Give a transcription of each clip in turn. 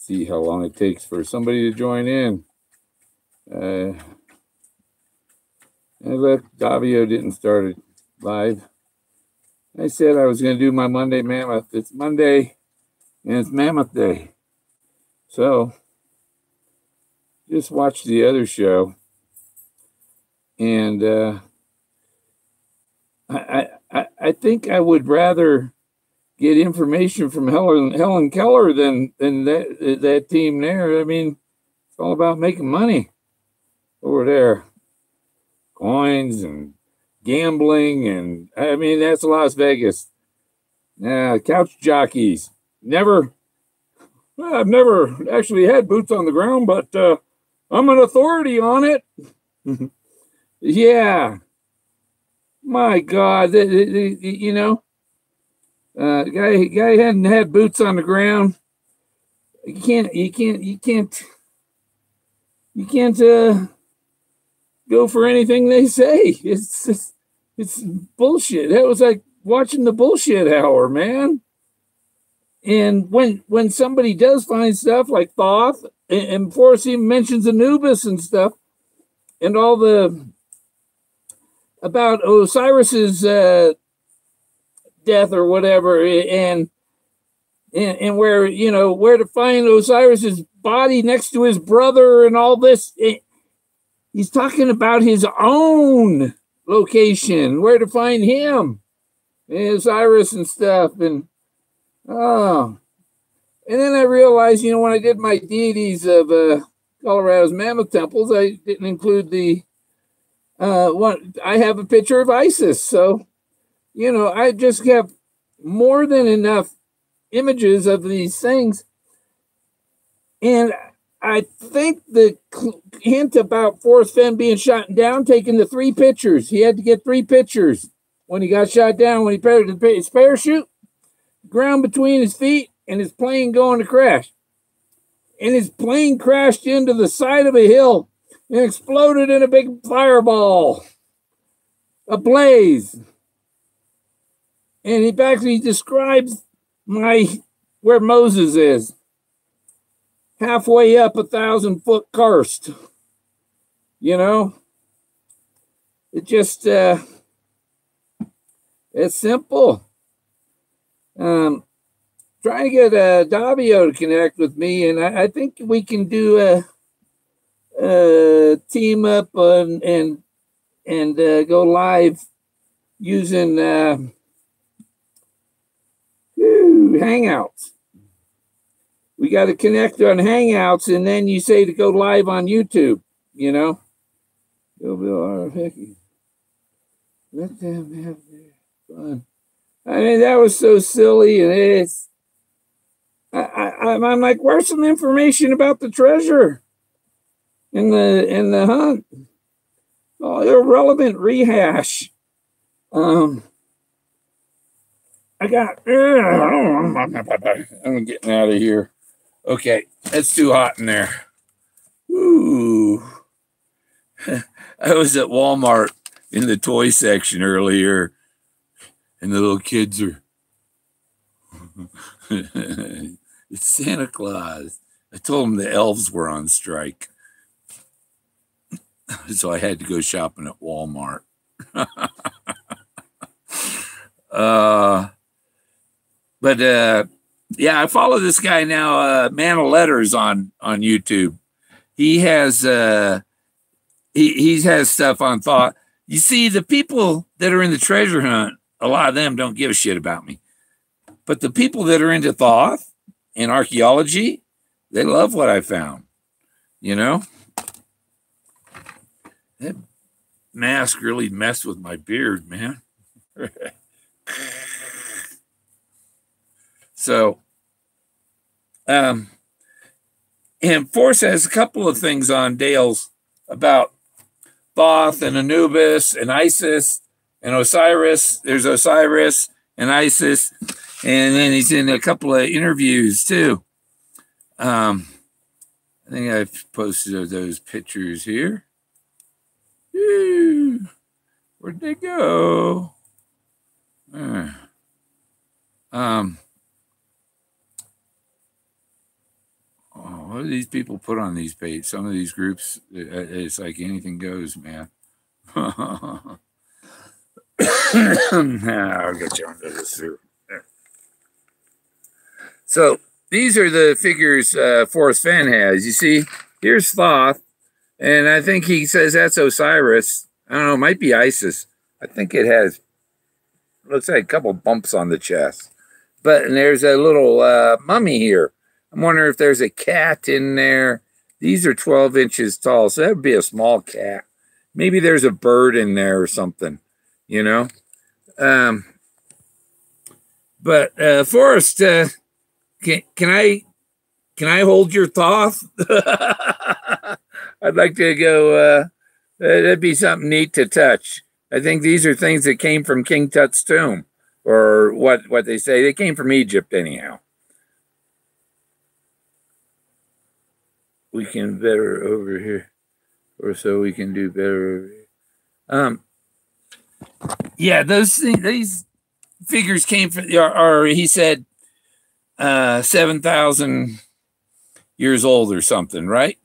see how long it takes for somebody to join in. I left Davio didn't start it live. I said I was going to do my Monday Mammoth. It's Monday and it's Mammoth Day. So just watch the other show. And I think I would rather get information from Helen Keller than that team there. I mean, it's all about making money over there. Coins and gambling, and I mean, that's Las Vegas. Couch jockeys. I've never actually had boots on the ground, but I'm an authority on it. Yeah. My God, you know, guy hadn't had boots on the ground. You can't go for anything they say. It's bullshit. That was like watching the bullshit hour, man. And when somebody does find stuff like Thoth, and Forrest even mentions Anubis and stuff, and all the about Osiris's death or whatever, and where, you know, where to find Osiris's body next to his brother and all this. He's talking about his own location, where to find him, and Osiris and stuff. And and then I realized, you know, when I did my deities of Colorado's Mammoth temples, I didn't include the one. I have a picture of Isis, so you know, I just have more than enough images of these things. And I think the hint about Forrest Fenn being shot down, taking the 3 pictures. He had to get 3 pictures when he got shot down, when he prepared his parachute, ground between his feet, and his plane going to crash. And his plane crashed into the side of a hill and exploded in a big fireball, a blaze. And he actually describes where Moses is. Halfway up 1,000-foot karst. You know? It just, it's simple. Trying to get Davio to connect with me, and I think we can do a team up and go live using Hangouts. We got to connect on Hangouts, and then you say to go live on YouTube, you know? Let them have their fun. I mean, that was so silly, and it's... I'm like, where's some information about the treasure in the hunt? Oh, irrelevant rehash. I'm getting out of here. Okay, it's too hot in there. Ooh. I was at Walmart in the toy section earlier, and the little kids are... It's Santa Claus. I told them the elves were on strike. So I had to go shopping at Walmart. Yeah, I follow this guy now, Man of Letters on YouTube. He has he has stuff on Thoth. You see, the people that are in the treasure hunt, a lot of them don't give a shit about me. But the people that are into Thoth and archaeology, they love what I found. You know? That mask really messed with my beard, man. So, and Forrest has a couple of things on Dale's about Thoth and Anubis and Isis and Osiris. There's Osiris and Isis, and then he's in a couple of interviews too. I think I've posted those pictures here. Where'd they go? What do these people put on these pages? Some of these groups, it's like anything goes, man. I'll get you onto this here. So these are the figures Forrest Fenn has. You see, here's Thoth, and I think he says that's Osiris. I don't know, it might be Isis. I think it has, looks like a couple bumps on the chest. But and there's a little mummy here. I'm wondering if there's a cat in there. These are 12 inches tall, so that would be a small cat. Maybe there's a bird in there or something, you know. But Forrest, can I hold your Thoth? I'd like to go. That'd be something neat to touch. I think these are things that came from King Tut's tomb, or what they say. They came from Egypt anyhow. We can better over here, or so we can do better over here. Yeah, these figures came from, or he said, 7,000 years old or something, right?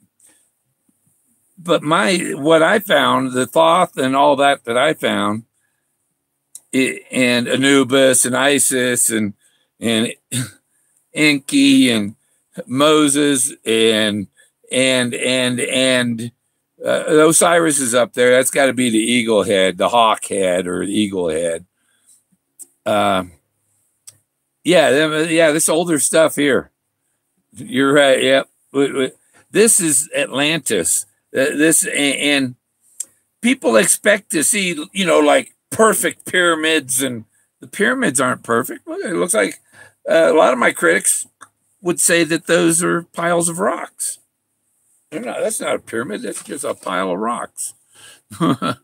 But what I found, the Thoth and all that I found, and Anubis and Isis and Enki and Moses and Osiris is up there. That's got to be the eagle head, the hawk head, or the eagle head. Yeah, this older stuff here. You're right. Yep. This is Atlantis. And people expect to see, like perfect pyramids, and the pyramids aren't perfect. Well, it looks like a lot of my critics would say that those are piles of rocks. That's not a pyramid. That's just a pile of rocks, but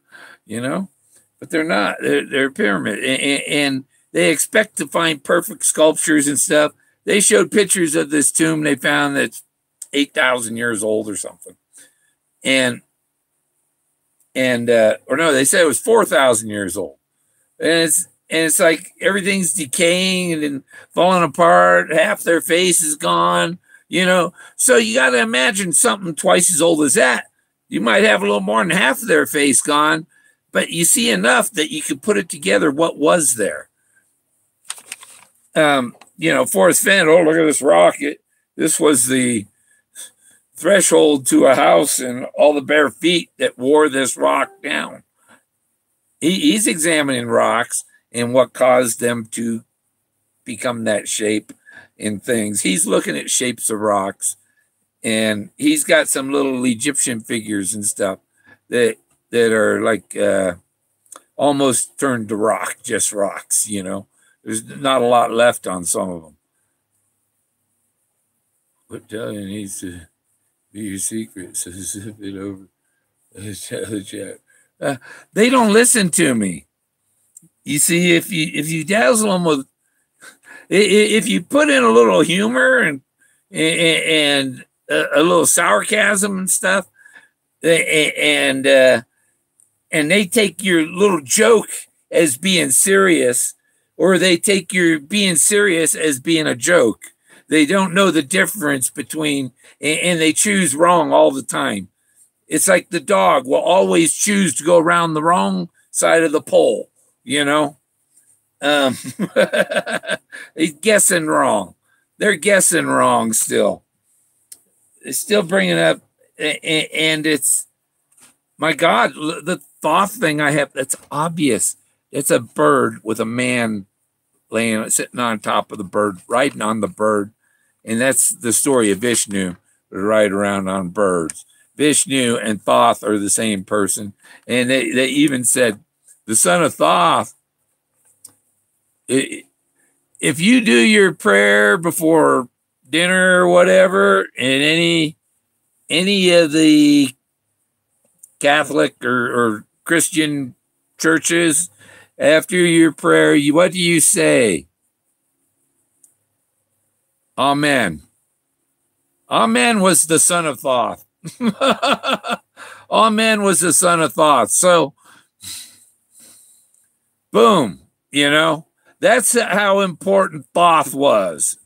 they're not. They're a pyramid, and they expect to find perfect sculptures and stuff. They showed pictures of this tomb they found that's 8,000 years old or something. Or no, they said it was 4,000 years old. And it's like everything's decaying and falling apart. Half their face is gone, So you got to imagine something twice as old as that. You might have a little more than half of their face gone, but you see enough that you could put it together what was there. Forrest Fenn, oh, look at this rock. This was the threshold to a house and all the bare feet that wore this rock down. He's examining rocks and what caused them to become that shape in things. He's looking at shapes of rocks, and he's got some little Egyptian figures and stuff that are like almost turned to rock, just rocks, There's not a lot left on some of them. What Talia needs to be your secret, so zip it over. They don't listen to me. You see, if you dazzle them with, if you put in a little humor and a little sarcasm and stuff, and they take your little joke as being serious, or they take your being serious as being a joke. They don't know the difference between, and they choose wrong all the time. It's like the dog will always choose to go around the wrong side of the pole, He's guessing wrong. They're guessing wrong still. They're still bringing up, and it's, my God, the Thoth thing I have, that's obvious. It's a bird with a man sitting on top of the bird, riding on the bird. And that's the story of Vishnu, ride around on birds. Vishnu and Thoth are the same person. And they even said, the son of Thoth, if you do your prayer before dinner or whatever, in any of the Catholic or Christian churches, after your prayer, what do you say? Amen. Amen was the son of Thoth. Amen was the son of Thoth. So, boom, that's how important Thoth was.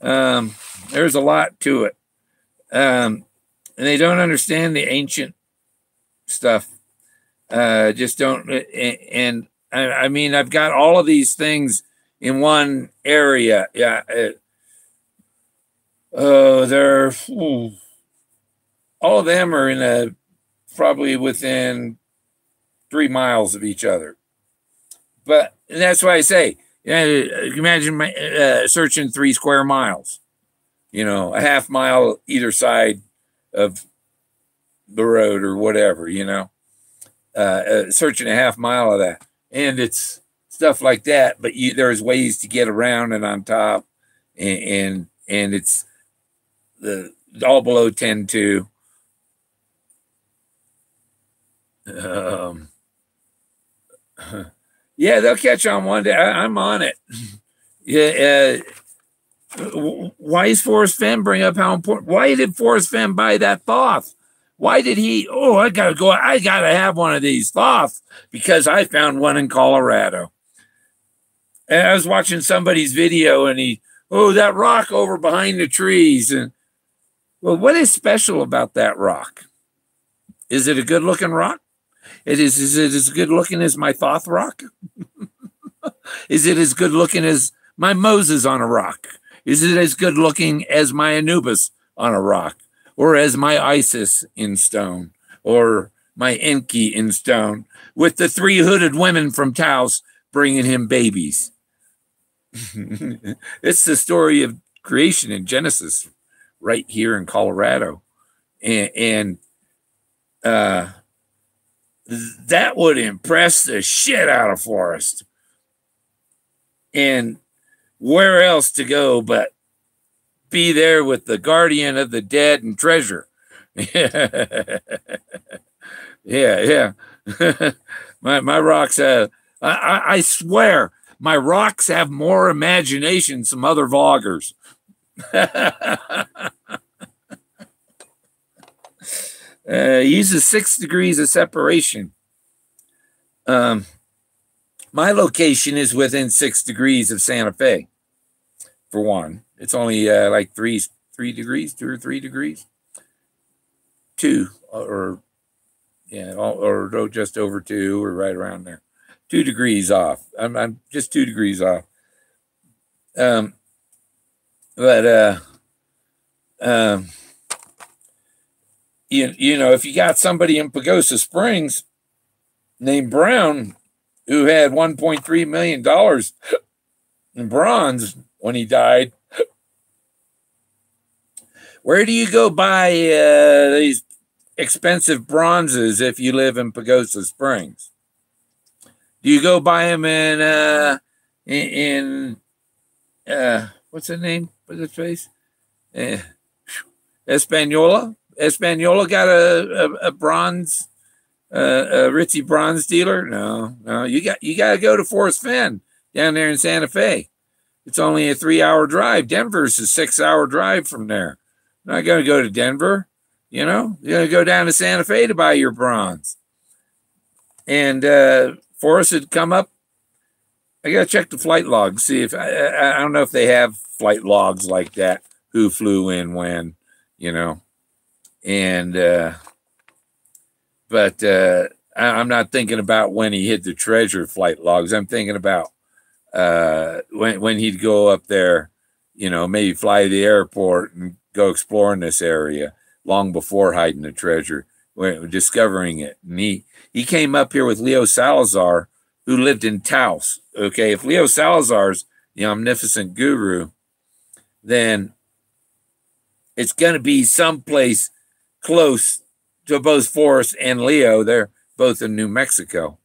There's a lot to it. And they don't understand the ancient stuff. Just don't. And I mean, I've got all of these things in one area. Yeah. They're all of them are in probably within 3 miles of each other. But that's why I say, imagine searching 3 square miles. A half mile either side of the road or whatever. Searching a half mile of that, and it's stuff like that. But there's ways to get around and on top, and it's all below 10.2. Yeah, they'll catch on one day. I'm on it. Yeah. Why is Forrest Fenn bring up how important? Why did Forrest Fenn buy that Thoth? Why did he? Oh, I gotta have one of these Thoths because I found one in Colorado. And I was watching somebody's video, and that rock over behind the trees. And well, what is special about that rock? Is it a good looking rock? Is it as good looking as my Thoth rock? Is it as good looking as my Moses on a rock? Is it as good looking as my Anubis on a rock? Or as my Isis in stone? Or my Enki in stone? With the 3 hooded women from Taos bringing him babies. It's the story of creation in Genesis right here in Colorado. And that would impress the shit out of Forrest. And where else to go but be there with the guardian of the dead and treasure? Yeah. my rocks have, I swear, my rocks have more imagination than some other vloggers. Uses 6 degrees of separation. My location is within 6 degrees of Santa Fe. For one, it's only like 3 degrees, 2 or 3 degrees, 2 or just over 2 or right around there, 2 degrees off. I'm just 2 degrees off. But if you got somebody in Pagosa Springs named Brown who had $1.3 million in bronze when he died, where do you go buy these expensive bronzes if you live in Pagosa Springs? Do you go buy them in what's the name of the place? Espanola? Espanola got a bronze, a ritzy bronze dealer? No. You got to go to Forrest Fenn down there in Santa Fe. It's only a 3-hour drive. Denver's a 6-hour drive from there. I'm not going to go to Denver. You're going to go down to Santa Fe to buy your bronze. And Forrest had come up. I got to check the flight logs, see if I don't know if they have flight logs like that. Who flew in when, And but I'm not thinking about when he hit the treasure flight logs. I'm thinking about when he'd go up there, maybe fly to the airport and go exploring this area long before hiding the treasure, discovering it. And he came up here with Leo Salazar, who lived in Taos. Okay, if Leo Salazar's the omnificent guru, then it's going to be someplace close to both Forrest and Leo. They're both in New Mexico.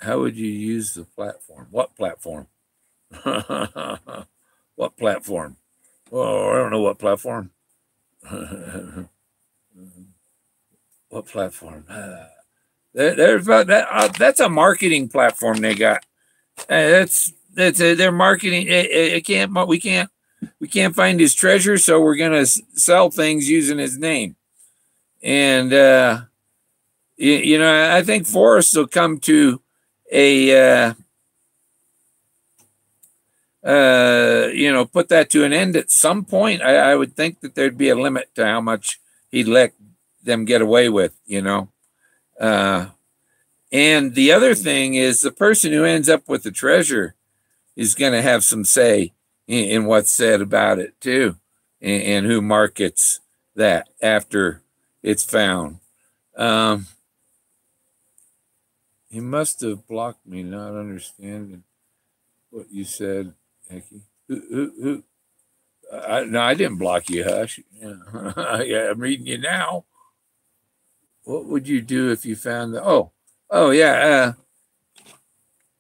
How would you use the platform? What platform? What platform? Oh, I don't know what platform. What platform? There's about that. That's a marketing platform they got. That's their marketing. We can't find his treasure, so we're gonna sell things using his name. And I think Forrest will come to a put that to an end at some point. I would think that there'd be a limit to how much he'd let them get away with, and the other thing is the person who ends up with the treasure is going to have some say in what's said about it too, and who markets that after it's found. He must have blocked me, not understanding what you said, Becky. Who? No, I didn't block you, Hush. Yeah. Yeah, I'm reading you now. What would you do if you found the? Oh, yeah.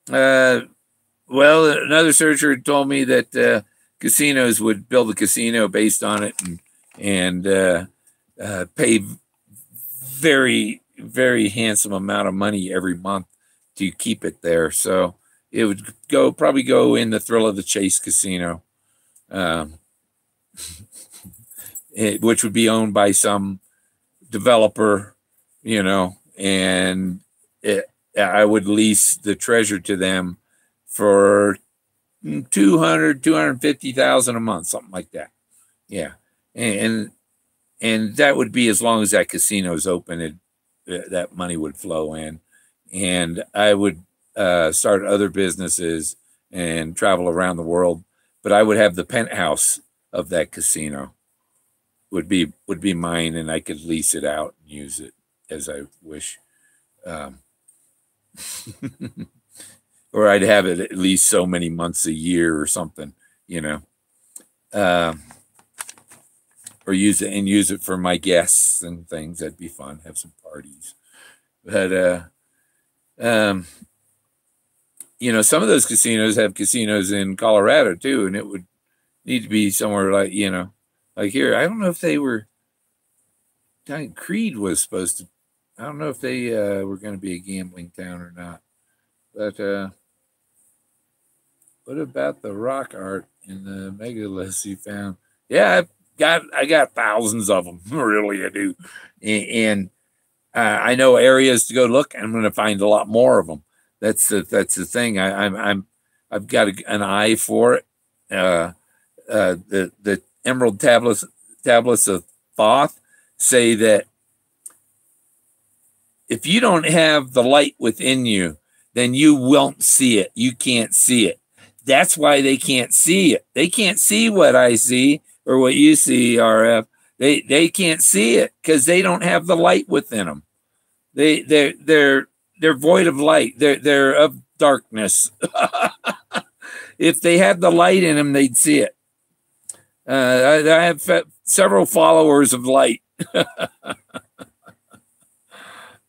Well, another searcher told me that casinos would build a casino based on it and pay very, very handsome amount of money every month to keep it there. So it would probably go in the Thrill of the Chase casino, which would be owned by some developer, and I would lease the treasure to them for 250,000 a month, something like that. Yeah. And that would be as long as that casino is open, that money would flow in, and I would start other businesses and travel around the world, but I would have the penthouse of that casino would be mine, and I could lease it out and use it as I wish. Or I'd have it at least so many months a year or something, or use it for my guests and things. That'd be fun. Have some parties. But some of those casinos have casinos in Colorado too, and it would need to be somewhere like like here. I don't know if they were. Creed was supposed to. I don't know if they were going to be a gambling town or not. But what about the rock art in the megaliths you found? Yeah, I got thousands of them. Really, I do. And I know areas to go look. I'm going to find a lot more of them. That's the thing. I've got an eye for it. The emerald tablets of Thoth say that if you don't have the light within you, then you won't see it. You can't see it. That's why they can't see it. They can't see what I see or what you see, RF. They can't see it because they don't have the light within them. They're void of light. They're of darkness. If they had the light in them, they'd see it. I have several followers of light.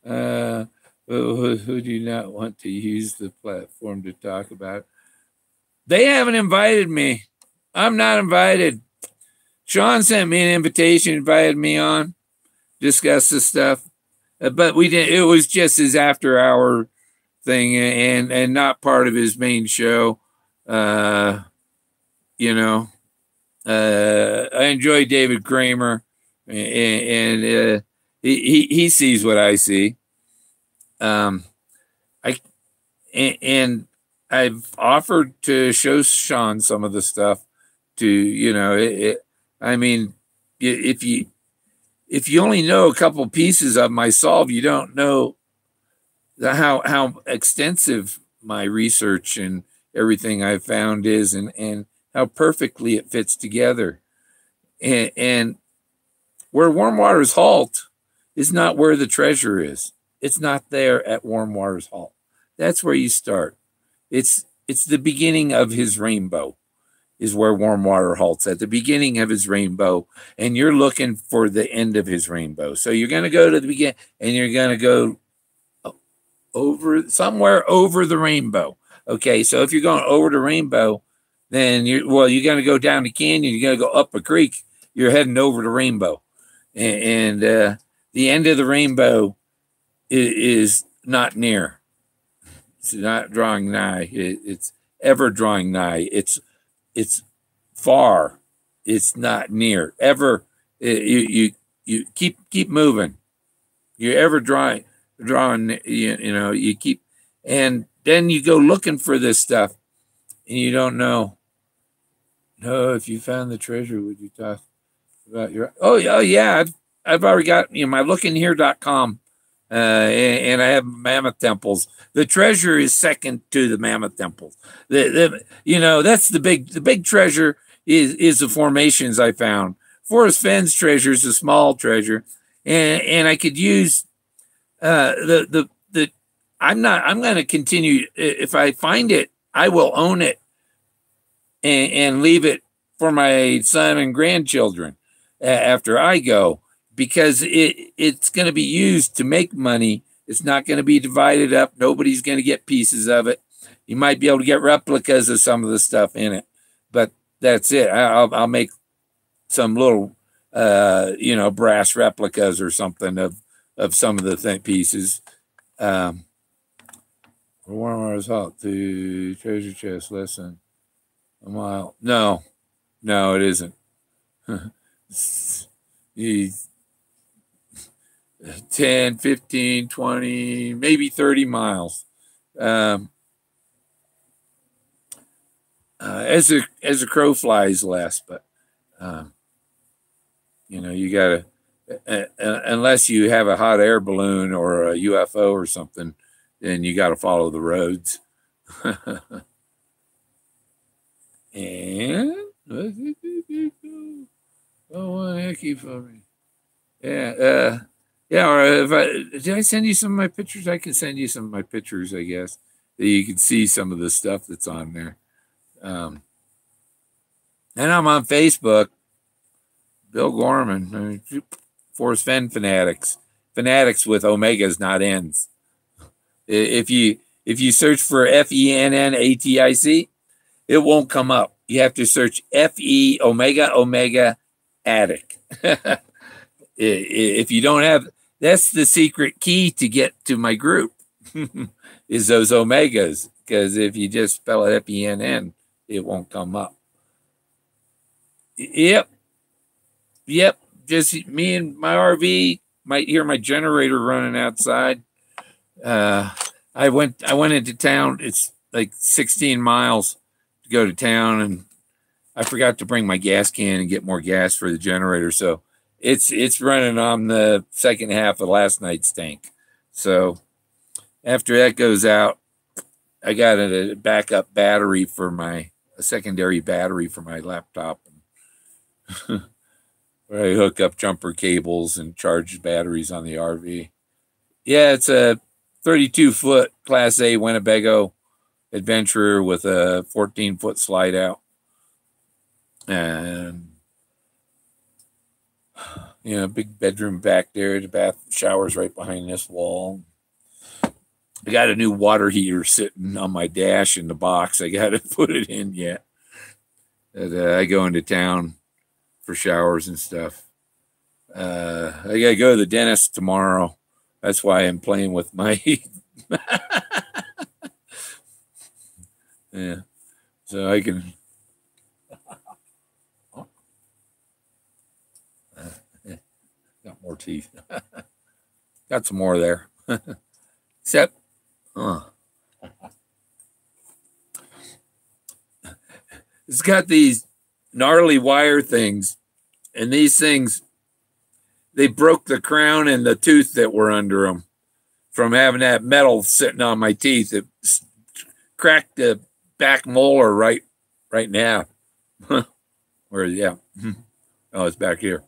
Who do not want to use the platform to talk about? They haven't invited me. I'm not invited. Sean sent me an invitation, invited me on, discuss this stuff, but we didn't. It was just his after-hour thing, and not part of his main show. I enjoy David Kramer, and he sees what I see. I've offered to show Sean some of the stuff to, if you only know a couple pieces of my solve, you don't know how extensive my research and everything I've found is, and how perfectly it fits together. And where Warm Waters halt is not where the treasure is. It's not there at Warm Waters halt. That's where you start. It's the beginning of his rainbow is where Warm Water halts, at the beginning of his rainbow, and you're looking for the end of his rainbow. So you're going to go to the beginning, and you're going to go somewhere over the rainbow. Okay, so if you're going over the rainbow, then you're going to go down the canyon, you're going to go up a creek, you're heading over the rainbow. And the end of the rainbow is not near. It's not drawing nigh. It's ever drawing nigh. It's far. It's not near. Ever. You keep moving. You're ever drawing. You keep, and then you go looking for this stuff, and you don't know No, if you found the treasure, would you talk about your? Oh, yeah. I've already got my lookinhere.com, and I have mammoth temples. The treasure is second to the mammoth temples. That's the big treasure is the formations I found. Forrest Fenn's treasure is a small treasure, and I could use the I'm going to continue. If I find it, I will own it and leave it for my son and grandchildren after I go, because it's going to be used to make money. It's not going to be divided up. Nobody's going to get pieces of it. You might be able to get replicas of some of the stuff in it, but that's it. I'll make some little, brass replicas or something of some of the pieces. One result to treasure chest lesson. A mile. No, it isn't. 10, 15, 20, maybe 30 miles. As a crow flies less, but you gotta, unless you have a hot air balloon or a UFO or something, then you got to follow the roads. And one hickey for me. Yeah, or did I send you some of my pictures? I can send you some of my pictures, I guess, that you can see some of the stuff that's on there. And I'm on Facebook, Bill Gorman, Forrest Fenn Fanatics with omegas, not ends. If you search for FENNATIC, it won't come up. You have to search FE Omega Attic. If you don't have, that's the secret key to get to my group, is those omegas. Because if you just spell it FENN, it won't come up. Yep. Just me and my RV. Might hear my generator running outside. I went into town. It's like 16 miles to go to town, and I forgot to bring my gas can and get more gas for the generator. So it's running on the second half of last night's tank. So after that goes out, I got a backup battery a secondary battery for my laptop, where I hook up jumper cables and charge batteries on the RV. Yeah, it's a 32-foot Class A Winnebago Adventurer with a 14-foot slide out. And, big bedroom back there. The shower's right behind this wall. I got a new water heater sitting on my dash in the box. I got to put it in yet. I go into town for showers and stuff. I got to go to the dentist tomorrow. That's why I'm playing with my yeah. So I can got more teeth. Got some more there. Except it's got these gnarly wire things, and these things, they broke the crown and the tooth that were under them from having that metal sitting on my teeth. It cracked the back molar right now. Where, yeah. Oh, it's back here.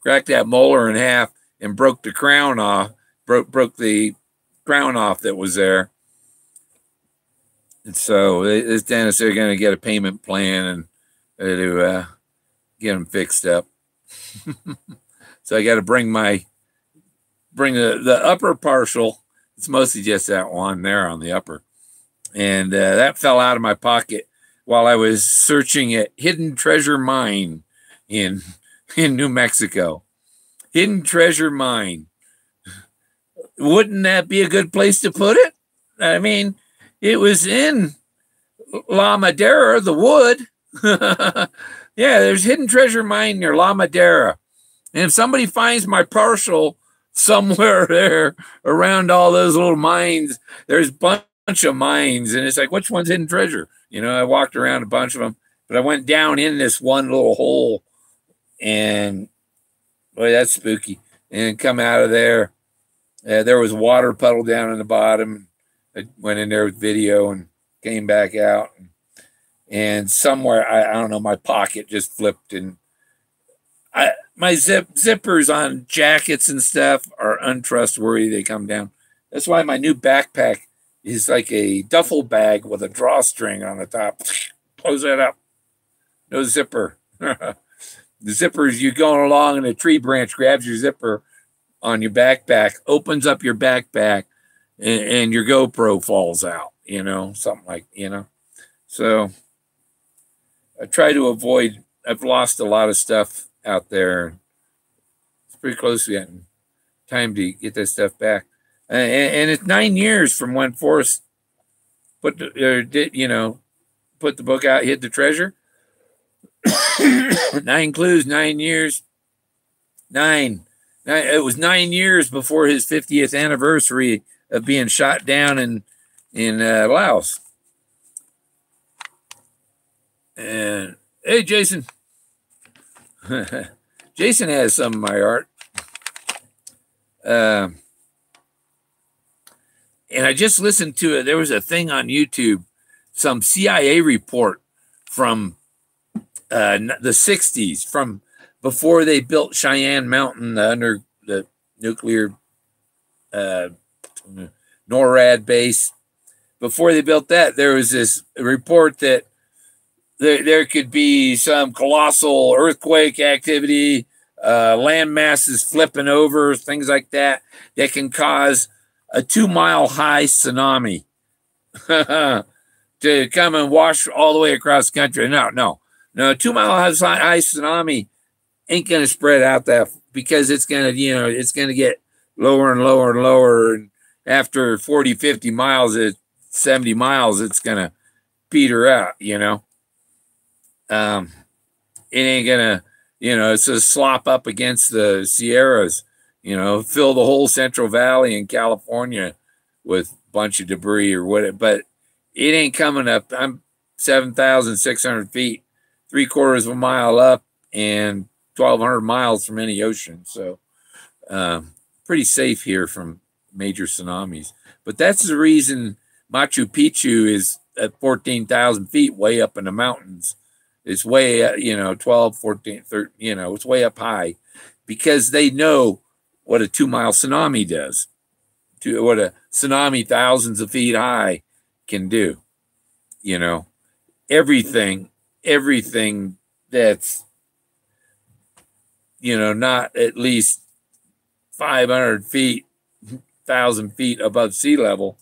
Cracked that molar in half and broke the crown off. Broke the crown off that was there. And so this dentist, they're going to get a payment plan and to get them fixed up. So I got to bring the upper partial. It's mostly just that one there on the upper. And that fell out of my pocket while I was searching at Hidden Treasure Mine in New Mexico. Hidden Treasure Mine. Wouldn't that be a good place to put it? I mean, it was in La Madera, the wood. Yeah, there's Hidden Treasure Mine near La Madera. And if somebody finds my partial somewhere there around all those little mines, there's a bunch of mines. And it's like, which one's Hidden Treasure? I walked around a bunch of them. But I went down in this one little hole, and boy, that's spooky. And come out of there, there was a water puddle down in the bottom. I went in there with video and came back out. And somewhere, I don't know, my pocket just flipped, and my zippers on jackets and stuff are untrustworthy. They come down. That's why my new backpack is like a duffel bag with a drawstring on the top. Close that up. No zipper. The zipper is you going along and a tree branch grabs your zipper on your backpack, opens up your backpack, and your GoPro falls out, you know, something like, you know. So I try to avoid, I've lost a lot of stuff out there. It's pretty close to getting time to get that stuff back. And it's 9 years from when Forrest put the book out, hid the treasure. 9 clues, 9 years. Nine. It was 9 years before his 50th anniversary of being shot down in Laos. And hey, Jason. Jason has some of my art. And I just listened to it. There was a thing on YouTube, some CIA report from the 60s, from before they built Cheyenne Mountain under the nuclear NORAD base. Before they built that, there was this report that there could be some colossal earthquake activity, land masses flipping over, things like that, that can cause a 2-mile high tsunami to come and wash all the way across the country. No, 2-mile high tsunami ain't going to spread out that, because it's going to get lower and lower and lower. And after 40, 50 miles, 70 miles, it's going to peter out, you know. It ain't going to, it's a slop up against the Sierras, fill the whole Central Valley in California with a bunch of debris or whatever. But it ain't coming up. I'm 7,600 feet, 3/4 of a mile up, and 1,200 miles from any ocean. So pretty safe here from major tsunamis. But that's the reason Machu Picchu is at 14,000 feet, way up in the mountains. It's way, 12, 14, 13, it's way up high, because they know what a 2-mile tsunami does, what a tsunami thousands of feet high can do. Everything that's, not at least 500 feet, 1,000 feet above sea level,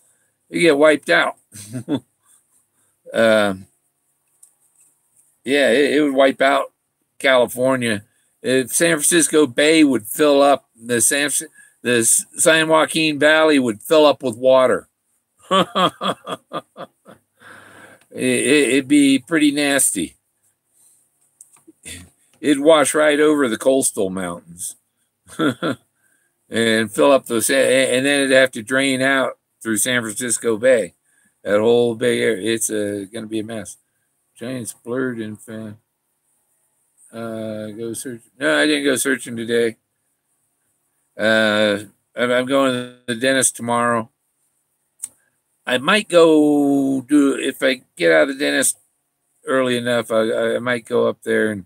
you get wiped out. Yeah, it would wipe out California. If San Francisco Bay would fill up, the San Joaquin Valley would fill up with water. It'd be pretty nasty. It'd wash right over the coastal mountains and fill up those, and then it'd have to drain out through San Francisco Bay. That whole Bay Area, it's going to be a mess. Giants blurred in Fenn. Go search. No, I didn't go searching today. I'm going to the dentist tomorrow. I might go if I get out of the dentist early enough, I might go up there and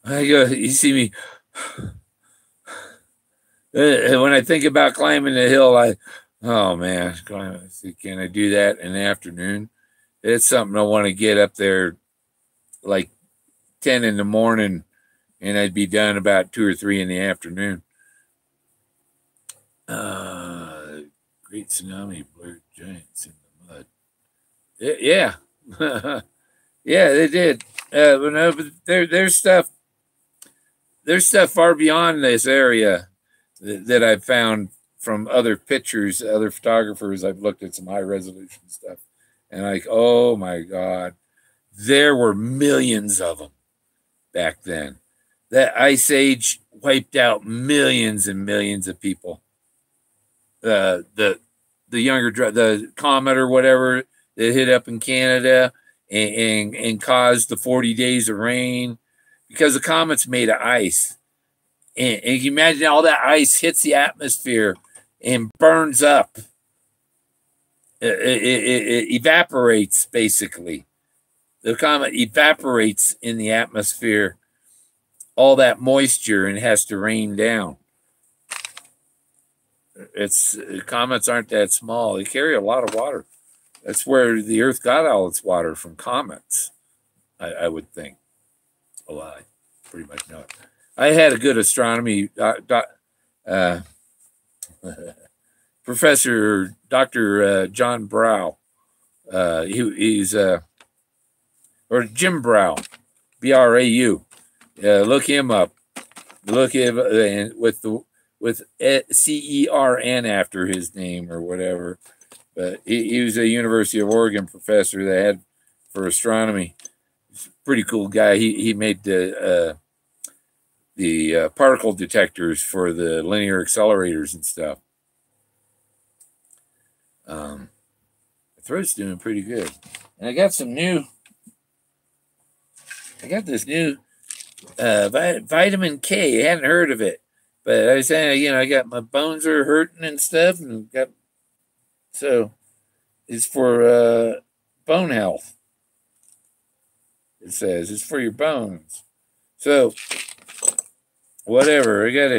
you see me when I think about climbing the hill, oh man, can I do that in the afternoon? It's something I want to get up there like 10 in the morning, and I'd be done about 2 or 3 in the afternoon. Great tsunami blurred giants in the mud. Yeah. Yeah, they did. But there's stuff far beyond this area that I've found from other pictures, other photographers. I've looked at some high resolution stuff, and like, oh my God, there were millions of them back then. That ice age wiped out millions and millions of people. The the comet or whatever that hit up in Canada and caused the 40 days of rain, because the comet's made of ice. And you imagine all that ice hits the atmosphere and burns up. It evaporates, basically. The comet evaporates in the atmosphere all that moisture and has to rain down. Comets aren't that small. They carry a lot of water. That's where the Earth got all its water, from comets, I would think. Well, I pretty much know it. I had a good astronomy professor, Dr. John Brow. He's or Jim Brow, Brau. Look him up. Look him with CERN after his name or whatever. But he was a University of Oregon professor that had for astronomy. He's a pretty cool guy. He made the particle detectors for the linear accelerators and stuff. My throat's doing pretty good. And I got this new vitamin K. I hadn't heard of it, but I was saying, I got my bones are hurting and stuff, and so it's for bone health. It says it's for your bones. So whatever, I get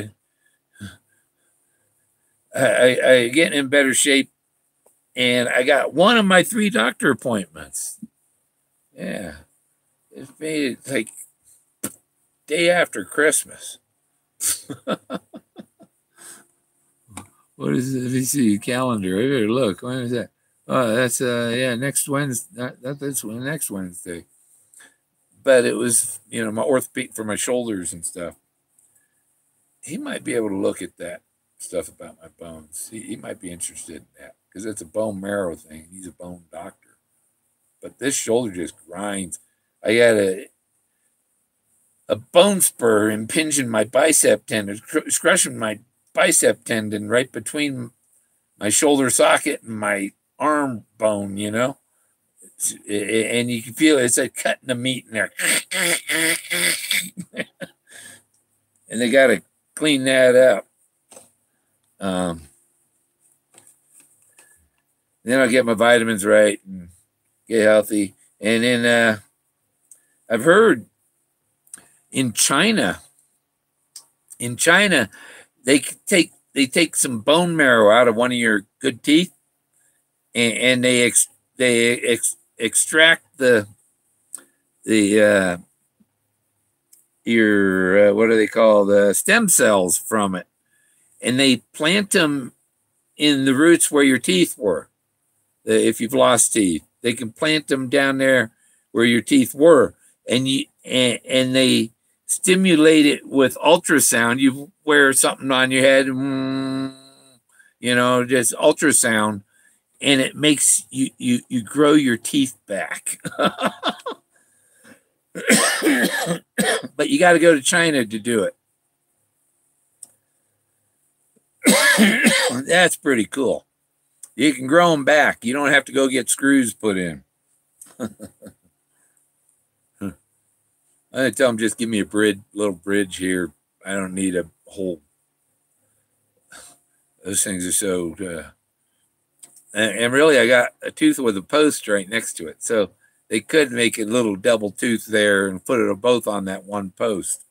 in better shape, and I got one of my 3 doctor appointments. Yeah, it's made it like day after Christmas. What is it? Let me see calendar. I better look. When is that? Oh, that's next Wednesday. Not this one. Next Wednesday. But it was my orthopedic for my shoulders and stuff. He might be able to look at that stuff about my bones. He might be interested in that, because it's a bone marrow thing. He's a bone doctor. But this shoulder just grinds. I got a bone spur impinging my bicep tendon, crushing my bicep tendon right between my shoulder socket and my arm bone, and you can feel it's like cutting the meat in there. And they got to clean that up. Then I'll get my vitamins right and get healthy. And then I've heard in China, they take some bone marrow out of one of your good teeth, and they extract your what do they call, the stem cells from it, and they plant them in the roots where your teeth were. If you've lost teeth, they can plant them down there where your teeth were, and they stimulate it with ultrasound. You wear something on your head, just ultrasound, and it makes you grow your teeth back. But you got to go to China to do it. That's pretty cool. You can grow them back. You don't have to go get screws put in. I tell them, just give me a little bridge here. I don't need a whole. Those things are so. And really, I got a tooth with a post right next to it, so they could make a little double tooth there and put it both on that one post.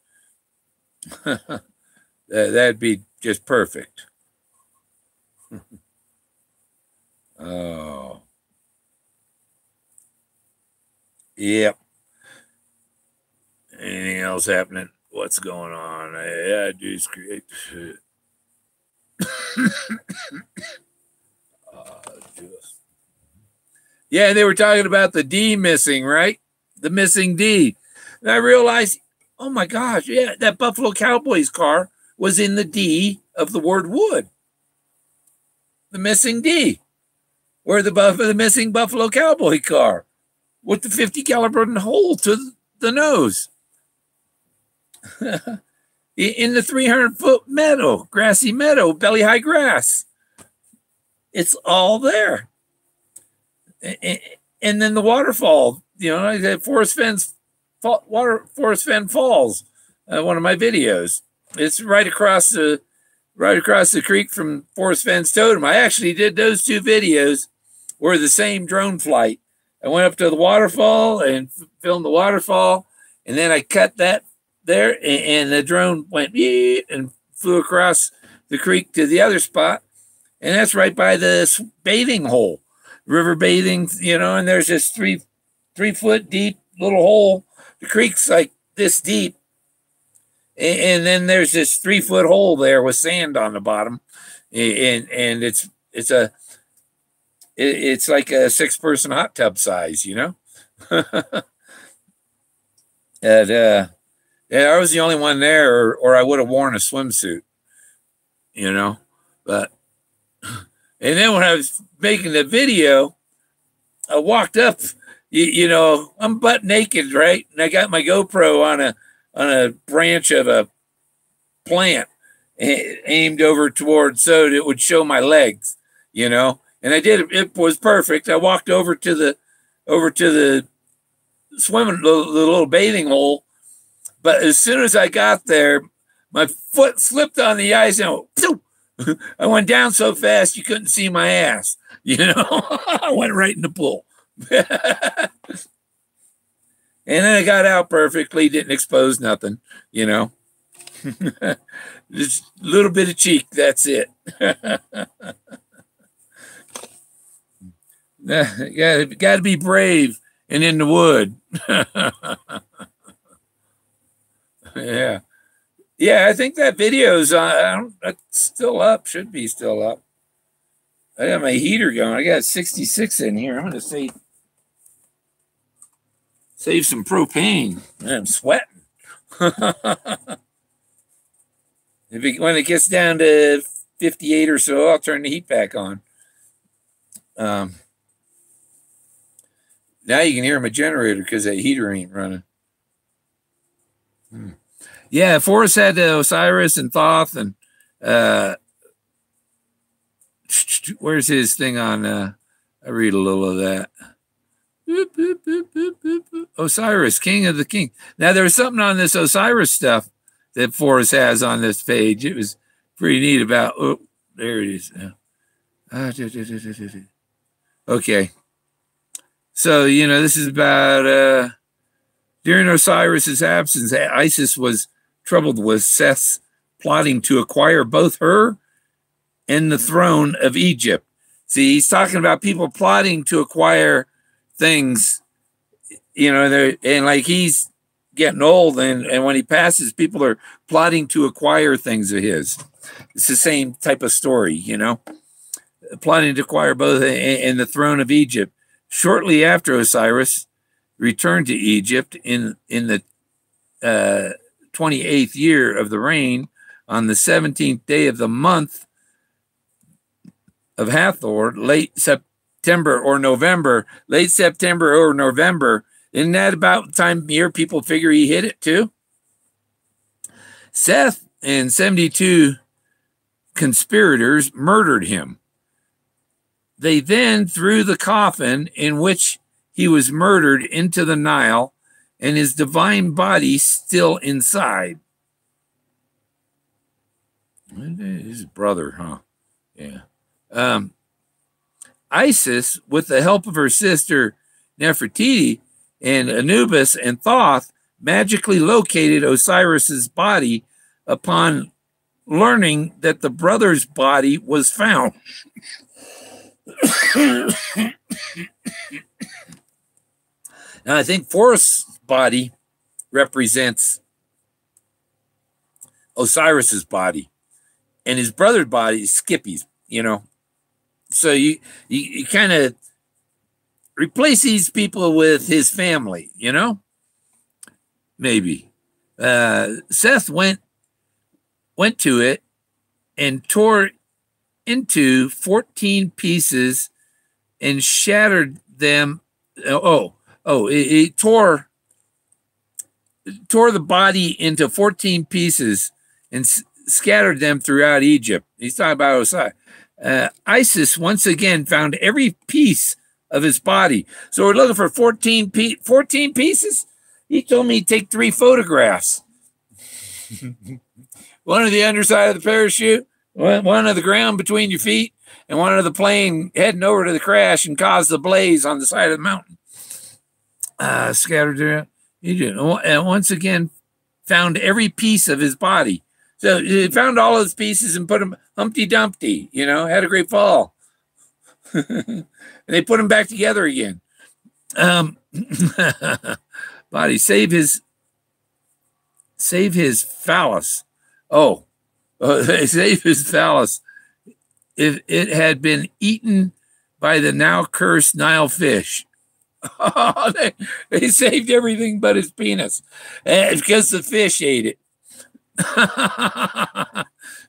That'd be just perfect. Oh. Yep. Anything else happening? What's going on? I do create. Yeah, they were talking about the D missing, right? The missing D. And I realized, oh my gosh, yeah, that Buffalo Cowboys car was in the D of the word wood. The missing D. Where the missing Buffalo Cowboy car with the 50 caliber hole to the nose. In the 300-foot meadow, grassy meadow, belly high grass. It's all there. And then the waterfall, Forrest Fenn's Forrest Fenn Falls, one of my videos. It's right across the creek from Forrest Fenn's totem. I actually did those two videos were the same drone flight. I went up to the waterfall and filmed the waterfall, and then I cut that there, and the drone went and flew across the creek to the other spot, and that's right by the bathing hole, river bathing, and there's this 3-foot deep little hole. The creek's like this deep, and then there's this 3-foot hole there with sand on the bottom, and it's like a 6-person hot tub size, And I was the only one there, or I would have worn a swimsuit, But and then when I was making the video, I walked up, I'm butt naked, right? And I got my GoPro on a branch of a plant aimed over towards so it would show my legs, And I did. It was perfect. I walked over to the swimming, the little bathing hole, but as soon as I got there, my foot slipped on the ice and I went down so fast you couldn't see my ass. I went right in the pool, and then I got out perfectly. Didn't expose nothing. Just a little bit of cheek. That's it. Got to be brave and in the wood. Yeah. I think that video's it's still up. Should be still up. I got my heater going. I got 66 in here. I'm gonna save some propane. I'm sweating. When it gets down to 58 or so, I'll turn the heat back on. Now you can hear my generator because that heater ain't running. Yeah, Forrest had Osiris and Thoth, and where's his thing on? I read a little of that. Osiris, king of the king. Now there was something on this Osiris stuff that Forrest has on this page. It was pretty neat about. Oh, there it is. Okay. So, this is about during Osiris's absence, Isis was troubled with Seth's plotting to acquire both her and the throne of Egypt. See, he's talking about people plotting to acquire things, and like he's getting old, and when he passes, people are plotting to acquire things of his. It's the same type of story, plotting to acquire both and the throne of Egypt. Shortly after Osiris returned to Egypt in the 28th year of the reign, on the 17th day of the month of Hathor, late September or November. Isn't that about the time of year people figure he hit it too? Seth and 72 conspirators murdered him. They then threw the coffin in which he was murdered into the Nile, and his divine body still inside. His brother, huh? Yeah. Isis, with the help of her sister Nefertiti and Anubis and Thoth, magically located Osiris's body upon learning that the brother's body was found. Now, I think Forrest's body represents Osiris's body, and his brother's body is Skippy's, So you kind of replace these people with his family, Maybe. Seth went to it and tore into 14 pieces and shattered them. He tore the body into 14 pieces and scattered them throughout Egypt. He's talking about Osiris. Isis once again found every piece of his body. So we're looking for 14 pieces. He told me he'd take 3 photographs. One of the underside of the parachute, one of the ground between your feet, and one of the plane heading over to the crash and caused the blaze on the side of the mountain. Scattered around. And once again, found every piece of his body. So he found all of his pieces and put them Humpty Dumpty, had a great fall. And they put him back together again. Body, save his phallus. Save his phallus. If it had been eaten by the now cursed Nile fish. They saved everything but his penis because the fish ate it.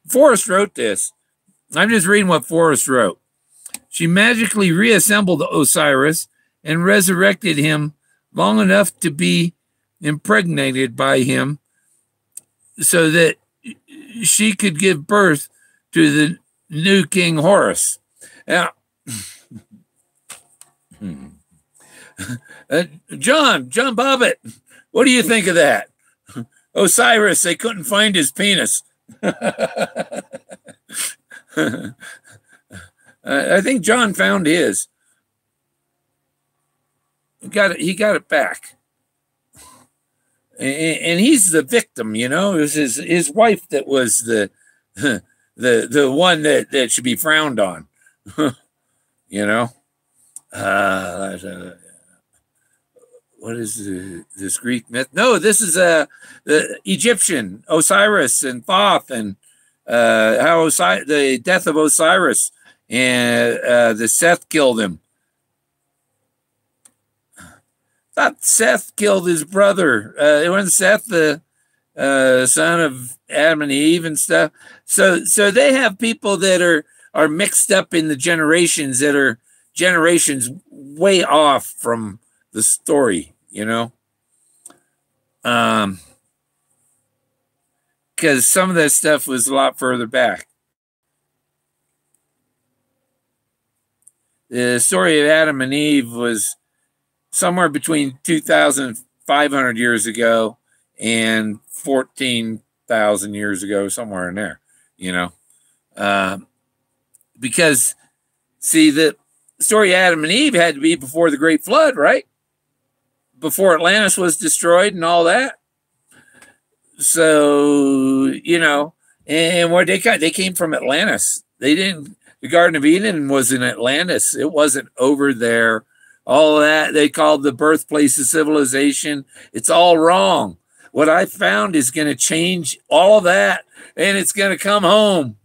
Forrest wrote this. I'm just reading what Forrest wrote. She magically reassembled Osiris and resurrected him long enough to be impregnated by him so that she could give birth to the new King Horus. Now, John Bobbitt, what do you think of that? Osiris, they couldn't find his penis. I think John found his. He got it back. And he's the victim, It was his wife that was the one that should be frowned on. What is this Greek myth? No, this is the Egyptian Osiris and Thoth, and how the death of Osiris, and the Seth killed him. Thought Seth killed his brother. It wasn't Seth the son of Adam and Eve and stuff. So they have people that are mixed up in the generations that are generations way off from the story, because some of that stuff was a lot further back. The story of Adam and Eve was somewhere between 2,500 years ago and 14,000 years ago, somewhere in there, because see, the story of Adam and Eve had to be before the Great Flood, right? Before Atlantis was destroyed and all that. So, and where they came from Atlantis. The Garden of Eden was in Atlantis. It wasn't over there. All of that they called the birthplace of civilization. It's all wrong. What I found is going to change all of that, and it's going to come home.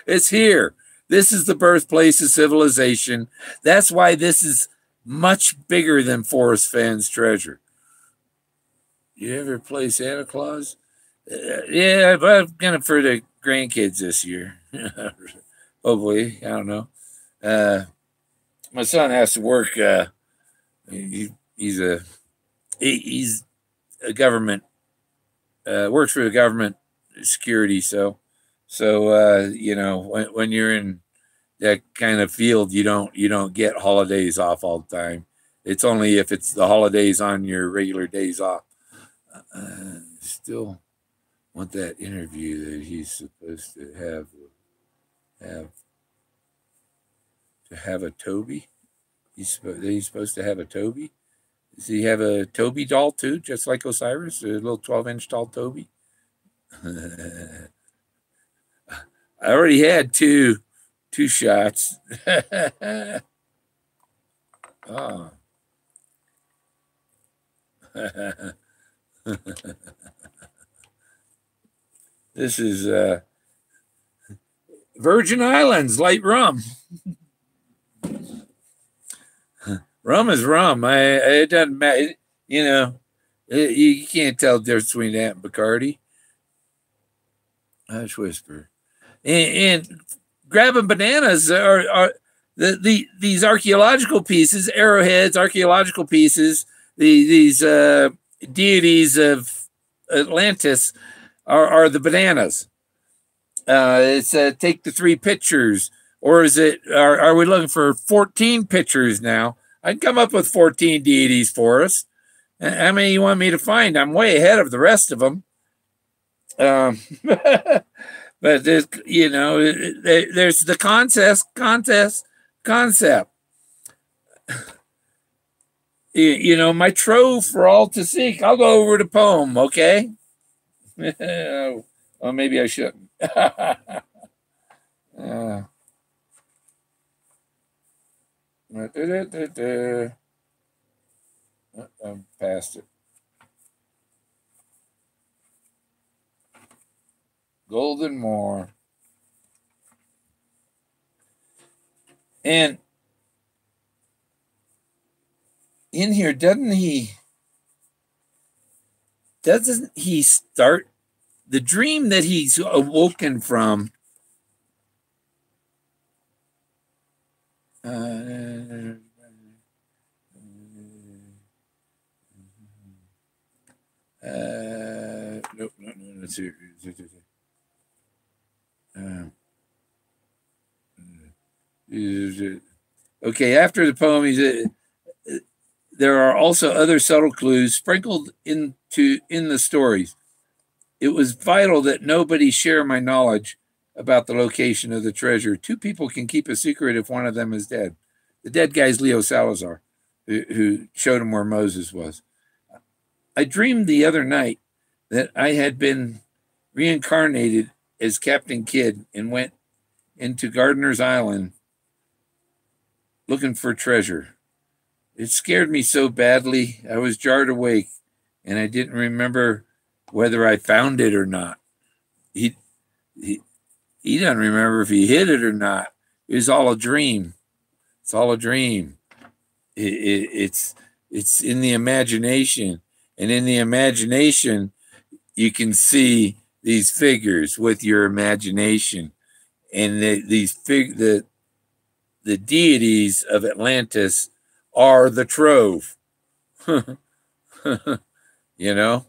It's here. This is the birthplace of civilization. That's why this is much bigger than Forrest Fenn's treasure. You ever play Santa Claus? Yeah, but I'm going to for the grandkids this year. Hopefully, I don't know. My son has to work. He's a government, works for the government security. So when you're in that kind of field, you don't get holidays off all the time. It's only if it's the holidays on your regular days off. Still want that interview that he's supposed to have a Toby. He's supposed to have a Toby. Does he have a Toby doll too, just like Osiris, a little 12-inch tall Toby? I already had two shots. Oh. This is Virgin Islands light rum. Rum is rum. It doesn't matter. You can't tell the difference between that and Bacardi. Hush whisper. And grabbing bananas are these archaeological pieces, arrowheads, archaeological pieces, these deities of Atlantis are the bananas. It's take the 3 pictures Or is it, are we looking for 14 pictures now? I can come up with 14 deities for us. How many you want me to find? I'm way ahead of the rest of them. But there's, you know, there's the concept. You know, my trove for all to seek. I'll go over the poem, okay? Well, maybe I shouldn't. I'm past it. Golden Moor. And in here, doesn't he start the dream that he's awoken from? Nope, no, let's see. Okay, after the poem, there are also other subtle clues sprinkled in the stories. It was vital that nobody share my knowledge about the location of the treasure. Two people can keep a secret if one of them is dead. The dead guy's Leo Salazar, who showed him where Moses was. I dreamed the other night that I had been reincarnated as Captain Kidd and went into Gardener's Island looking for treasure. It scared me so badly, I was jarred awake, and I didn't remember whether I found it or not. He doesn't remember if he hid it or not. It was all a dream. It's all a dream. It's in the imagination, and in the imagination, you can see these figures with your imagination, and the deities of Atlantis are the trove. You know?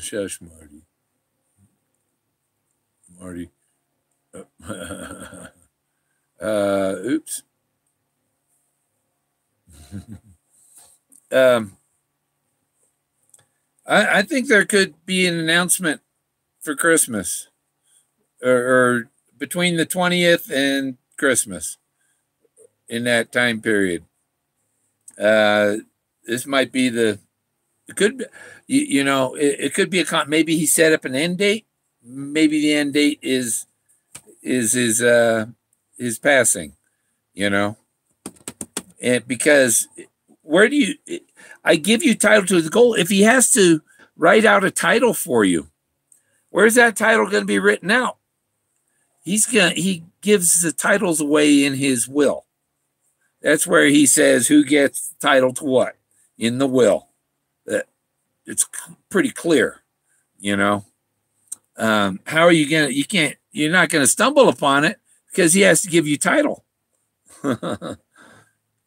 Shush, Marty. Oops. I think there could be an announcement for Christmas, or between the 20th and Christmas, in that time period. This might be it could be, it could be maybe he set up an end date. Maybe the end date is his passing, and because I give you title to the goal. If he has to write out a title for you, where's that title going to be written out? He gives the titles away in his will. That's where he says who gets the title to what in the will. It's pretty clear, How are you going to, you're not going to stumble upon it because he has to give you title.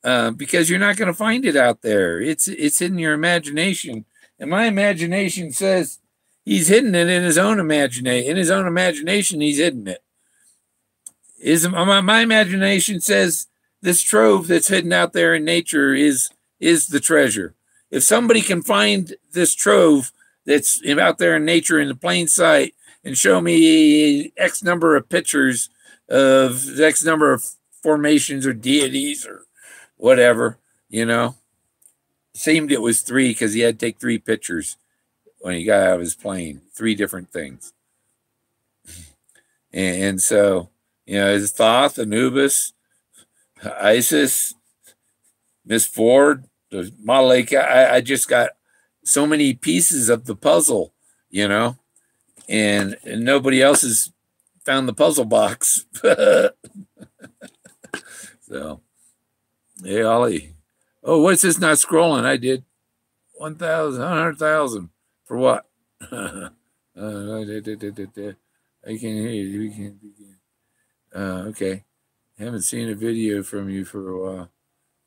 Because you're not going to find it out there. It's in your imagination. And my imagination says he's hidden it in his own imagination. In his own imagination, he's hidden it. My imagination says this trove that's hidden out there in nature is the treasure. If somebody can find this trove that's out there in nature in the plain sight and show me X number of pictures of X number of formations or deities or whatever, seemed it was 3 because he had to take 3 pictures when he got out of his plane, 3 different things. And so, it's Thoth, Anubis, Isis, Miss Ford, Malika. I just got so many pieces of the puzzle, and nobody else has found the puzzle box. So, hey, Ollie. Oh, what's this not scrolling? I did 1,000, 100,000 for what? I can't hear you. We can't begin. Okay. Haven't seen a video from you for a while.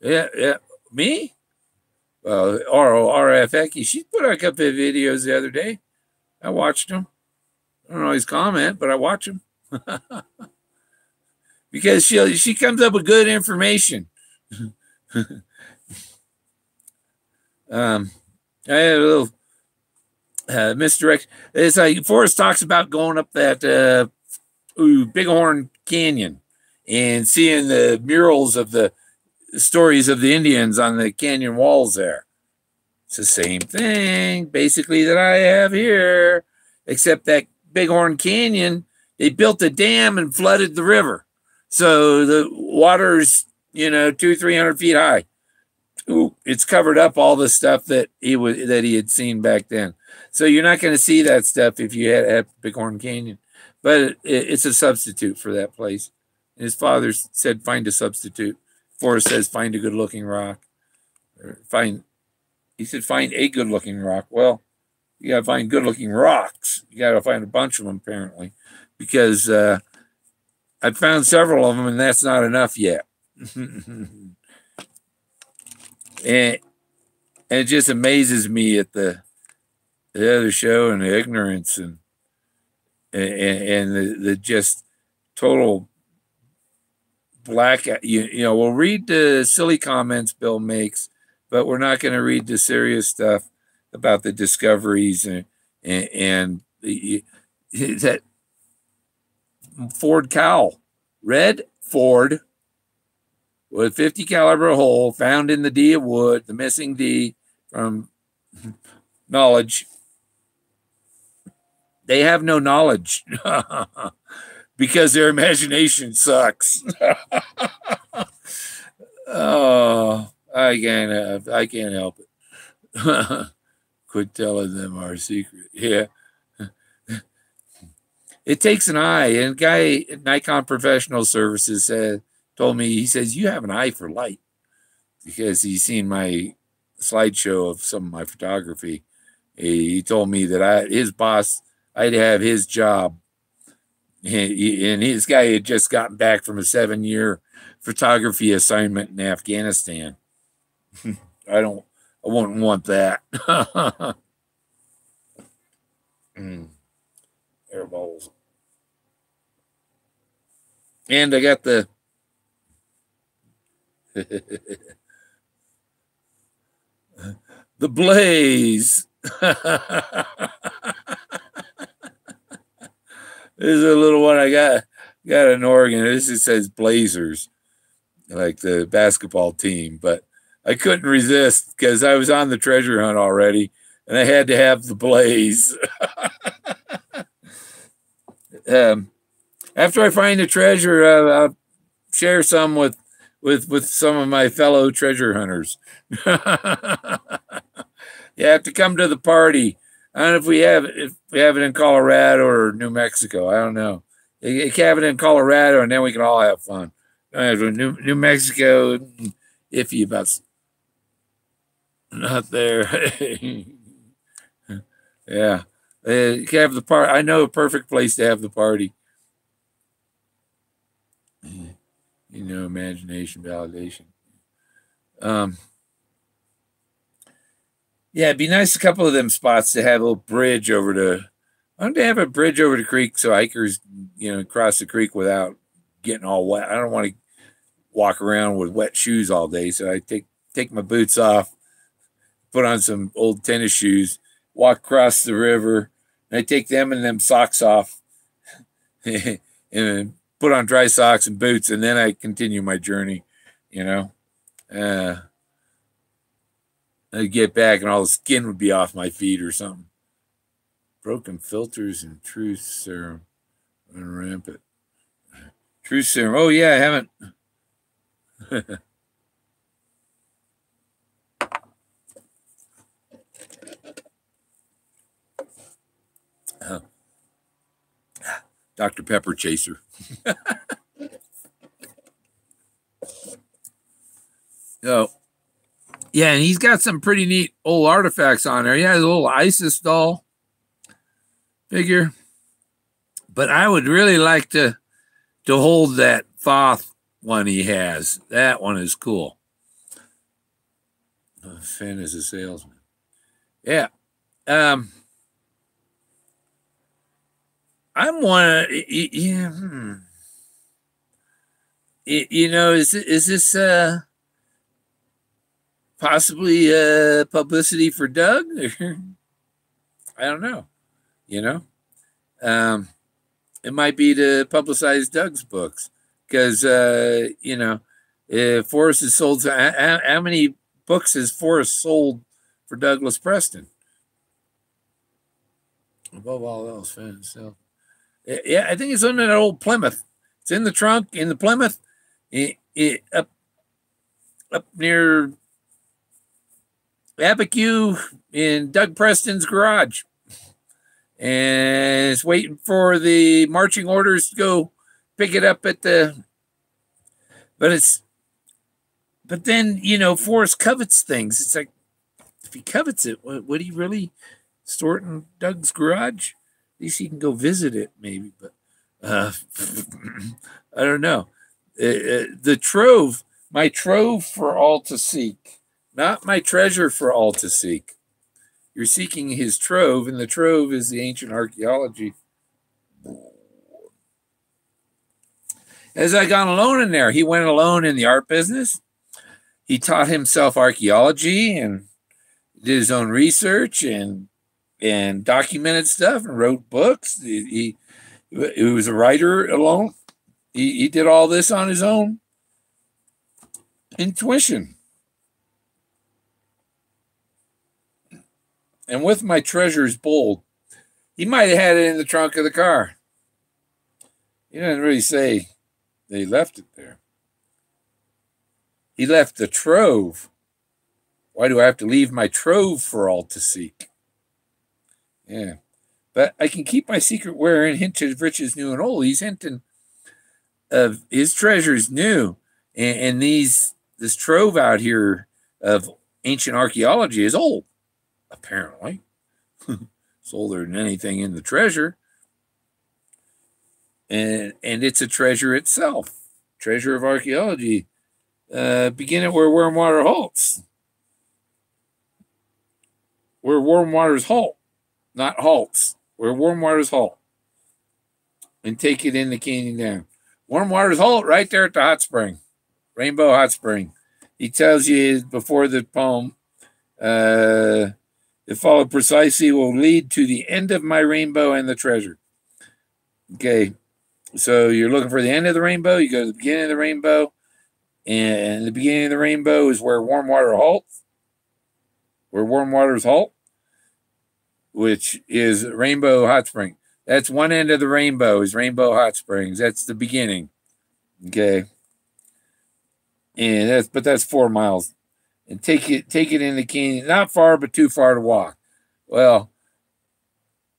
Yeah. Me? Well, RFX. She put out a couple of videos the other day. I watched them. I don't always comment, but I watch them. because she comes up with good information. I had a little misdirection. It's like Forrest talks about going up that Bighorn Canyon and seeing the murals of the stories of the Indians on the canyon walls there. It's the same thing, basically, that I have here, except that Bighorn Canyon, they built a dam and flooded the river. So the water's, 200-300 feet high. Ooh, it's covered up all the stuff that he had seen back then. So you're not going to see that stuff if you had Bighorn Canyon. But it's a substitute for that place. And his father said, find a substitute. Forrest says, find a good-looking rock. He said, find a good-looking rock. Well, you got to find good-looking rocks. You got to find a bunch of them, apparently, because I've found several of them, and that's not enough yet. and it just amazes me at the other show and the ignorance and the just total black. We'll read the silly comments Bill makes, but we're not going to read the serious stuff about the discoveries and that Ford cowl, red Ford with 50 caliber hole found in the D of wood, the missing D from knowledge. They have no knowledge because their imagination sucks. Oh, I can't help it. Quit telling them our secret. Yeah. It takes an eye. And a guy at Nikon Professional Services told me, he says, you have an eye for light, because he's seen my slideshow of some of my photography. He told me that his boss, I'd have his job. And his guy had just gotten back from a 7-year photography assignment in Afghanistan. I wouldn't want that. Air bowls. And I got the the blaze. This is a little one I got in Oregon. This it says Blazers, like the basketball team, but I couldn't resist because I was on the treasure hunt already, and I had to have the blaze. After I find the treasure, I'll share some with some of my fellow treasure hunters. You have to come to the party. I don't know if we have it in Colorado or New Mexico. I don't know. You can have it in Colorado, and then we can all have fun. New Mexico, iffy about not there. Yeah, you can have the party. I know a perfect place to have the party. Imagination validation. Yeah, it'd be nice a couple of them spots to have a little bridge over to. I want to have a bridge over the creek so hikers, cross the creek without getting all wet. I don't want to walk around with wet shoes all day, so I take my boots off, put on some old tennis shoes, walk across the river, and I take them and them socks off, and put on dry socks and boots, and then I continue my journey. I'd get back and all the skin would be off my feet or something. Broken filters and truth serum and rampant. Truth serum. Oh yeah, I haven't. Dr. Pepper Chaser. Oh. Yeah, and he's got some pretty neat old artifacts on there. He has a little Isis doll figure. But I would really like to hold that Thoth one he has. That one is cool. Fenn is a salesman. Yeah. I I'm one. Yeah. Is this possibly publicity for Doug? I don't know. It might be to publicize Doug's books because Forrest has sold. How many books has Forrest sold for Douglas Preston? Above all else, Fenn. So, yeah, I think it's on that old Plymouth. It's in the trunk in the Plymouth, up near Abiquiu in Doug Preston's garage, and it's waiting for the marching orders to go pick it up at the. But then Forrest covets things. It's like, if he covets it, would he really store it in Doug's garage? At least he can go visit it, maybe. But I don't know. The trove, my trove for all to seek, not my treasure for all to seek. You're seeking his trove, and the trove is the ancient archaeology. As I got alone in there, he went alone in the art business. He taught himself archaeology and did his own research and documented stuff and wrote books. He was a writer alone. He did all this on his own intuition. And with my treasures bold, he might have had it in the trunk of the car. He didn't really say they left it there. He left the trove. Why do I have to leave my trove for all to seek? Yeah. But I can keep my secret where and hint of riches new and old. He's hinting of his treasures new. And this trove out here of ancient archaeology is old, apparently. It's older than anything in the treasure. And it's a treasure itself. Treasure of archaeology. Beginning where warm water halts. Where warm waters halt, not halts. Where warm waters halt. And take it in the canyon down. Warm waters halt right there at the hot spring. Rainbow Hot Spring. He tells you before the poem, if followed precisely will lead to the end of my rainbow and the treasure. Okay. So you're looking for the end of the rainbow. You go to the beginning of the rainbow. And the beginning of the rainbow is where warm water halts. Where warm waters halt. Which is Rainbow Hot Spring. That's one end of the rainbow is Rainbow Hot Springs. That's the beginning. Okay. And that's 4 miles. And take it in the canyon. Not far, but too far to walk. Well,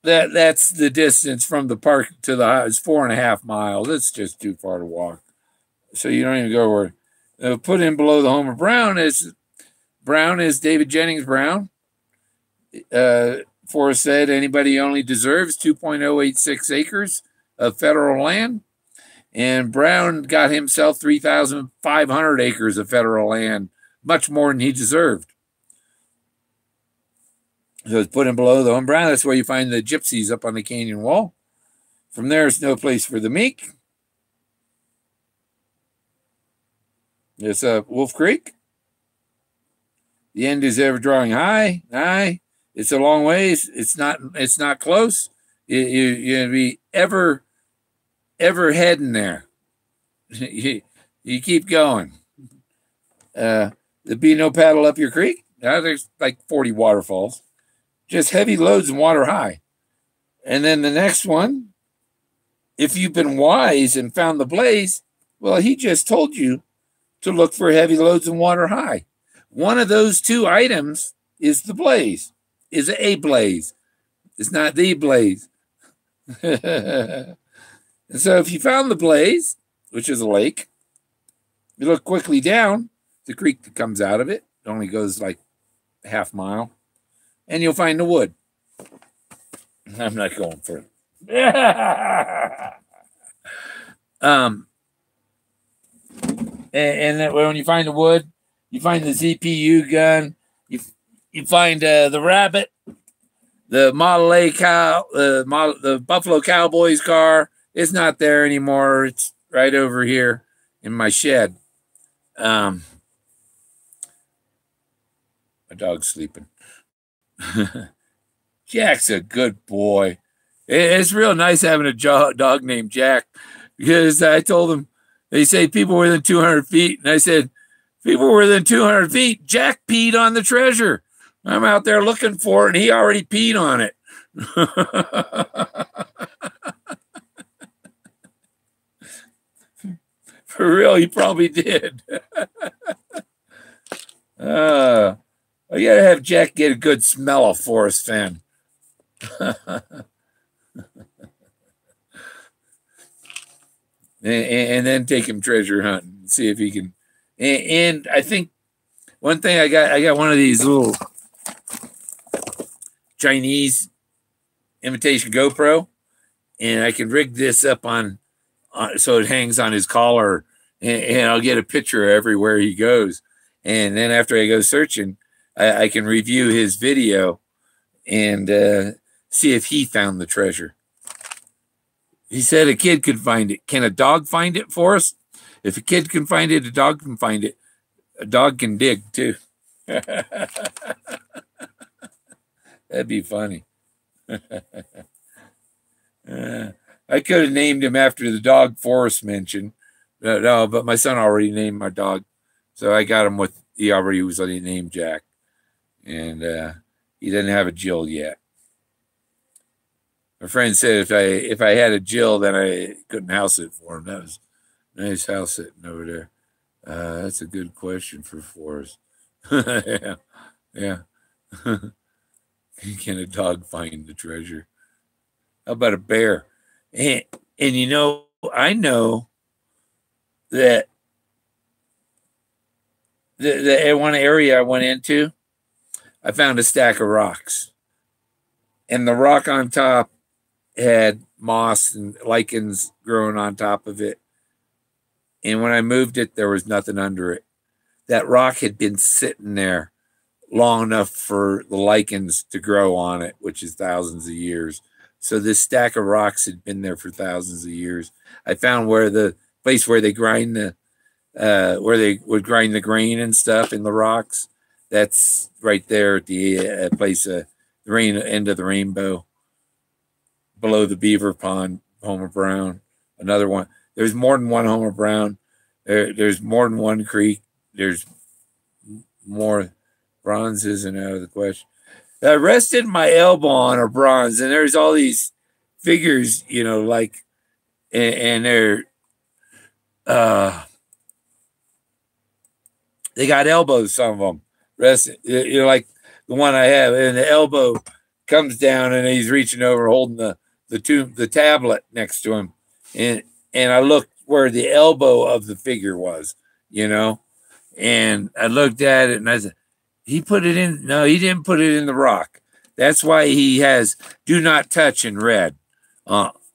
that's the distance from the park to the house. It's 4.5 miles. It's just too far to walk. So you don't even go where. Put in below the home of Brown is David Jennings Brown. Forrest said anybody only deserves 2.086 acres of federal land. And Brown got himself 3,500 acres of federal land, much more than he deserved. So it's put in below the home of Brown. That's where you find the gypsies up on the canyon wall. From there, it's no place for the meek. It's Wolf Creek. The end is ever drawing high. It's a long ways. It's not close. You're gonna be ever heading there. you keep going. There'd be no paddle up your creek. There's like 40 waterfalls. Just heavy loads and water high. And then the next one, if you've been wise and found the blaze, well, he just told you to look for heavy loads and water high. One of those two items is the blaze, is a blaze. It's not the blaze. And so if you found the blaze, which is a lake, you look quickly down, the creek that comes out of it, it only goes like a half mile, and you'll find the wood. I'm not going for it. And then when you find the wood, you find the ZPU gun, you find the rabbit, the Model A cow, the Buffalo Cowboys car, it's not there anymore. It's right over here in my shed. My dog's sleeping. Jack's a good boy. It's real nice having a dog named Jack, because I told him, they say people within 200 feet. And I said, people within 200 feet, Jack peed on the treasure. I'm out there looking for it, and he already peed on it. For real, he probably did. I gotta have Jack get a good smell of Forrest Fenn. and then take him treasure hunting and see if he can. And I think one thing I got one of these little Chinese imitation GoPro, and I can rig this up on so it hangs on his collar, and I'll get a picture everywhere he goes. And then after I go searching, I can review his video and see if he found the treasure. He said a kid could find it. Can a dog find it for us? If a kid can find it, a dog can find it. A dog can dig too. That'd be funny. I could have named him after the dog Forrest mentioned. No, but my son already named my dog. So I got him with, he already was named Jack. And he didn't have a Jill yet. My friend said if I had a Jill, then I couldn't house it for him. That was a nice house sitting over there. That's a good question for Forrest. Yeah. Can a dog find the treasure? How about a bear? And you know, I know that the one area I went into, I found a stack of rocks. And the rock on top had moss and lichens growing on top of it. And when I moved it, there was nothing under it. That rock had been sitting there long enough for the lichens to grow on it, which is thousands of years. So this stack of rocks had been there for thousands of years. I found where the place where they grind the where they would grind the grain and stuff in the rocks. That's right there at the place, the end of the rainbow, below the beaver pond, Homer Brown. Another one. There's more than one Homer Brown. There's more than one creek. There's more. Bronze isn't out of the question. I rested my elbow on a bronze, and there's all these figures, you know, like, and they're, they got elbows, some of them. Rested, you know, like the one I have, and the elbow comes down, and he's reaching over, holding the tablet next to him, and I looked where the elbow of the figure was, you know, and I looked at it, and I said, he put it in. No, he didn't put it in the rock. That's why he has "do not touch" in red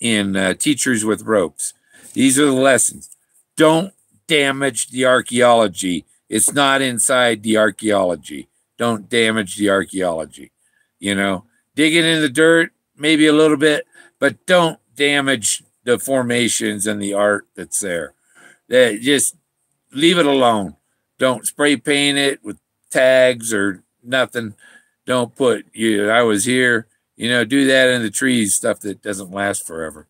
in Teachers with Ropes. These are the lessons. Don't damage the archaeology. It's not inside the archaeology. Don't damage the archaeology. You know, dig it in the dirt, maybe a little bit, but don't damage the formations and the art that's there. Just leave it alone. Don't spray paint it with tags or nothing. Don't put, I was here, you know, do that in the trees, stuff that doesn't last forever.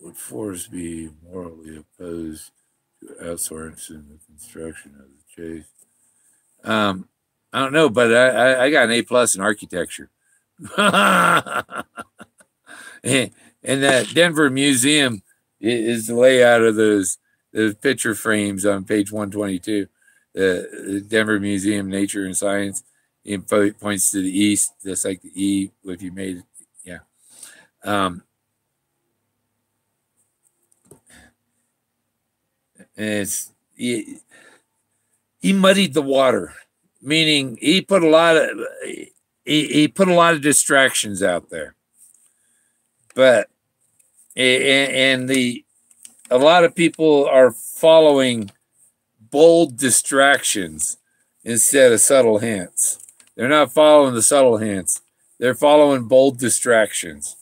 Would Forrest be morally opposed to outsourcing the construction of the chase? I don't know, but I got an A+ in architecture. And that Denver Museum is the layout of those picture frames on page 122. The Denver Museum, Nature and Science, it points to the east, just like the E, if you made it. Yeah. And he muddied the water, meaning he put a lot of distractions out there. But a lot of people are following bold distractions instead of subtle hints. They're not following the subtle hints. they're following bold distractions.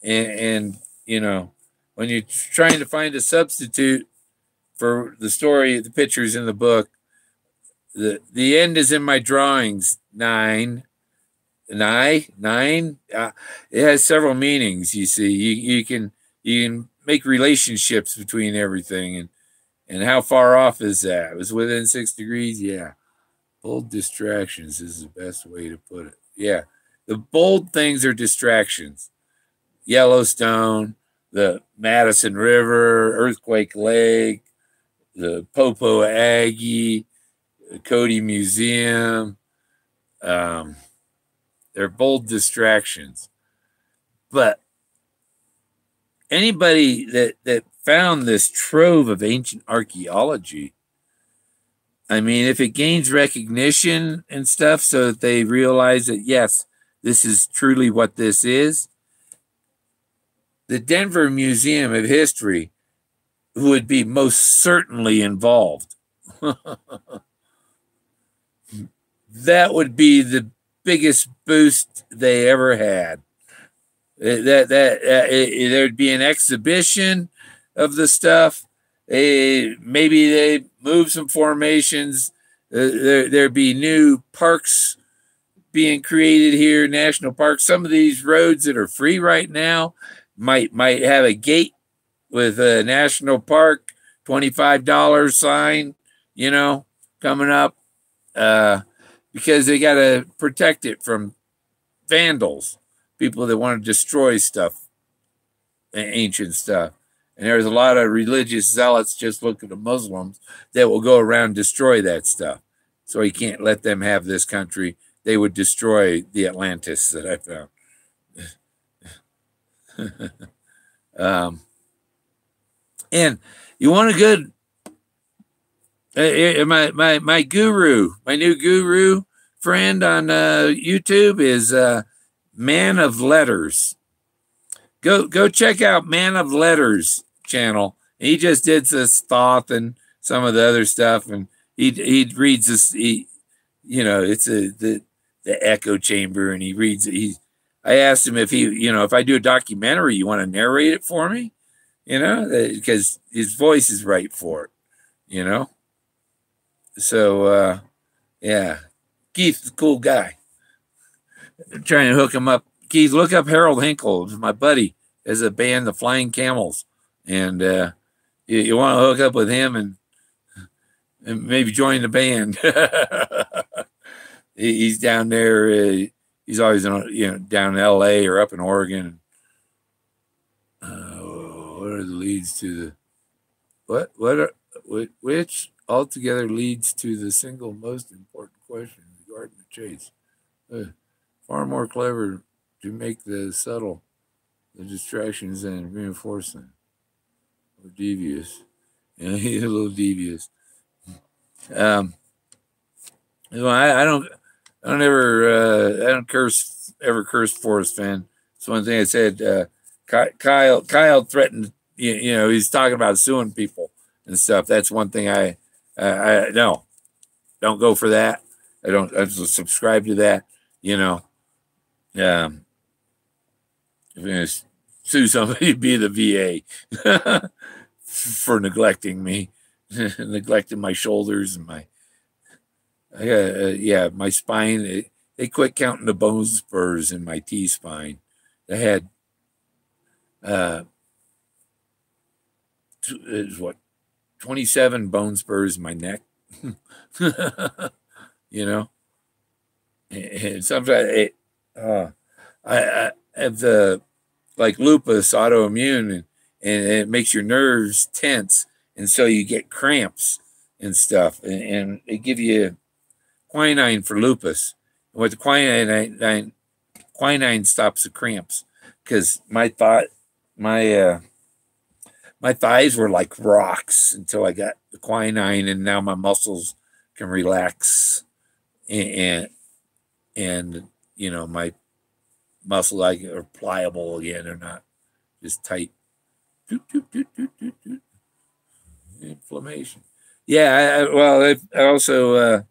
And you know, when you're trying to find a substitute for the story, the pictures in the book, the end is in my drawings. Nine. It has several meanings. You see, you can make relationships between everything, and how far off is that? It was within 6 degrees. Yeah, bold distractions is the best way to put it. Yeah, the bold things are distractions. Yellowstone, the Madison River, Earthquake Lake, the Popo Aggie, the Cody Museum. They're bold distractions. But anybody that found this trove of ancient archaeology, I mean, if it gains recognition and stuff so that they realize that, yes, this is truly what this is, the Denver Museum of History would be most certainly involved. That would be the biggest boost they ever had. There'd be an exhibition of the stuff. Maybe they move some formations. There'd be new parks being created here, national parks. Some of these roads that are free right now might have a gate with a national park $25 sign, you know, coming up, because they got to protect it from vandals, people that want to destroy stuff, ancient stuff. And there's a lot of religious zealots, just look at the Muslims, that will go around and destroy that stuff. So you can't let them have this country. They would destroy the Atlantis that I found. And you want a good, my guru, my new guru friend on YouTube is Man of Letters. Go check out Man of Letters channel. He just did this Thoth and some of the other stuff, and he reads this. It's the echo chamber, and he reads. I asked him if if I do a documentary, you want to narrate it for me, because his voice is right for it, So yeah, Keith's a cool guy. I'm trying to hook him up. Keith, look up Harold Hinkle, my buddy, as a band, the Flying Camels, and you want to hook up with him and maybe join the band. He's down there. He's always down in L.A. or up in Oregon. What are the leads to the which altogether leads to the single most important question regarding the chase? Far more clever to make the subtle, the distractions and reinforcement, or devious. He's a little devious. I don't ever curse Forrest Fenn. It's one thing I said. Kyle threatened. He's talking about suing people and stuff. That's one thing I no, don't go for that. I don't subscribe to that. If I'm going to sue somebody, be the VA for neglecting me, neglecting my shoulders and my spine. They quit counting the bone spurs in my T-spine. I had 27 bone spurs in my neck. And sometimes I have the lupus, autoimmune, and it makes your nerves tense, and so you get cramps and stuff, and they give you quinine for lupus. And with the quinine stops the cramps, because my thighs were like rocks until I got the quinine, and now my muscles can relax, and my muscles are pliable again. They're not just tight. Inflammation. Yeah. I also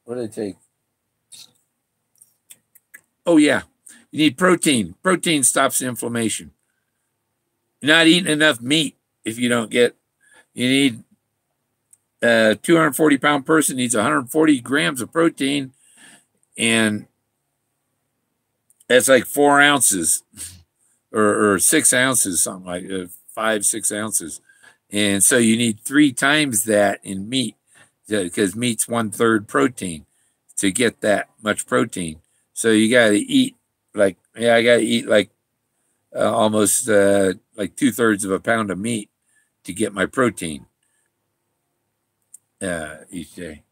what did I take? Oh, yeah. You need protein. Protein stops inflammation. You're not eating enough meat if you don't get, you need a 240-pound person needs 140 grams of protein, and that's like 4 ounces or 6 ounces, something like 5, 6 ounces. And so you need 3 times that in meat, because meat's 1/3 protein to get that much protein. So you got to eat like, yeah, I got to eat like almost like 2/3 of a pound of meat to get my protein each day.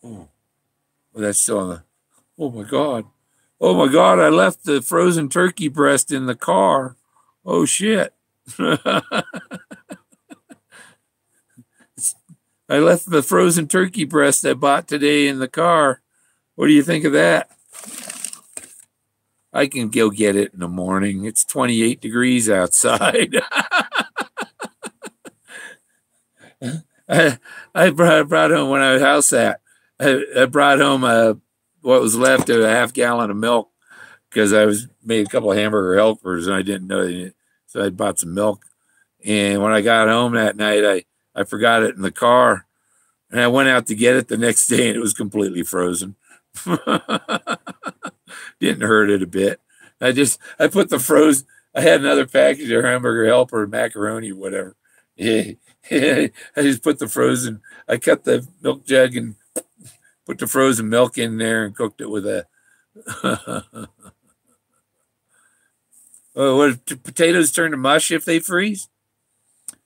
Oh, well, that's still on the, oh my God. Oh my God, I left the frozen turkey breast in the car. Oh shit. I left the frozen turkey breast I bought today in the car. What do you think of that? I can go get it in the morning. It's 28 degrees outside. I brought home when I was house sat. I brought home what was left of a half gallon of milk because I was made a couple of hamburger helpers and I didn't know it. So I bought some milk. And when I got home that night, I forgot it in the car. And I went out to get it the next day and it was completely frozen. Didn't hurt it a bit. I put the frozen, I had another package of hamburger helper, macaroni, whatever. Yeah. I just put the frozen, I cut the milk jug and put the frozen milk in there and cooked it with a, oh, what, potatoes turn to mush if they freeze?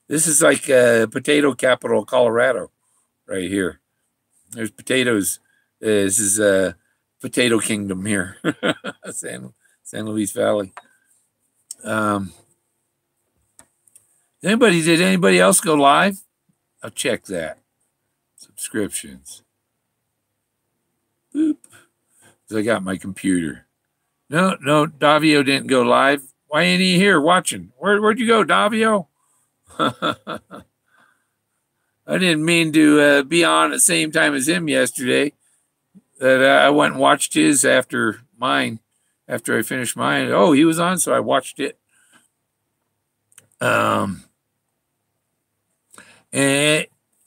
This is like potato capital Colorado right here. There's potatoes. This is potato kingdom here. San Luis Valley. Did anybody else go live? I'll check that. Subscriptions. Boop. Because I got my computer. No, Davio didn't go live. Why ain't he here watching? Where'd you go, Davio? I didn't mean to be on at the same time as him yesterday. That I went and watched his after mine. After I finished mine. Oh, he was on, so I watched it. And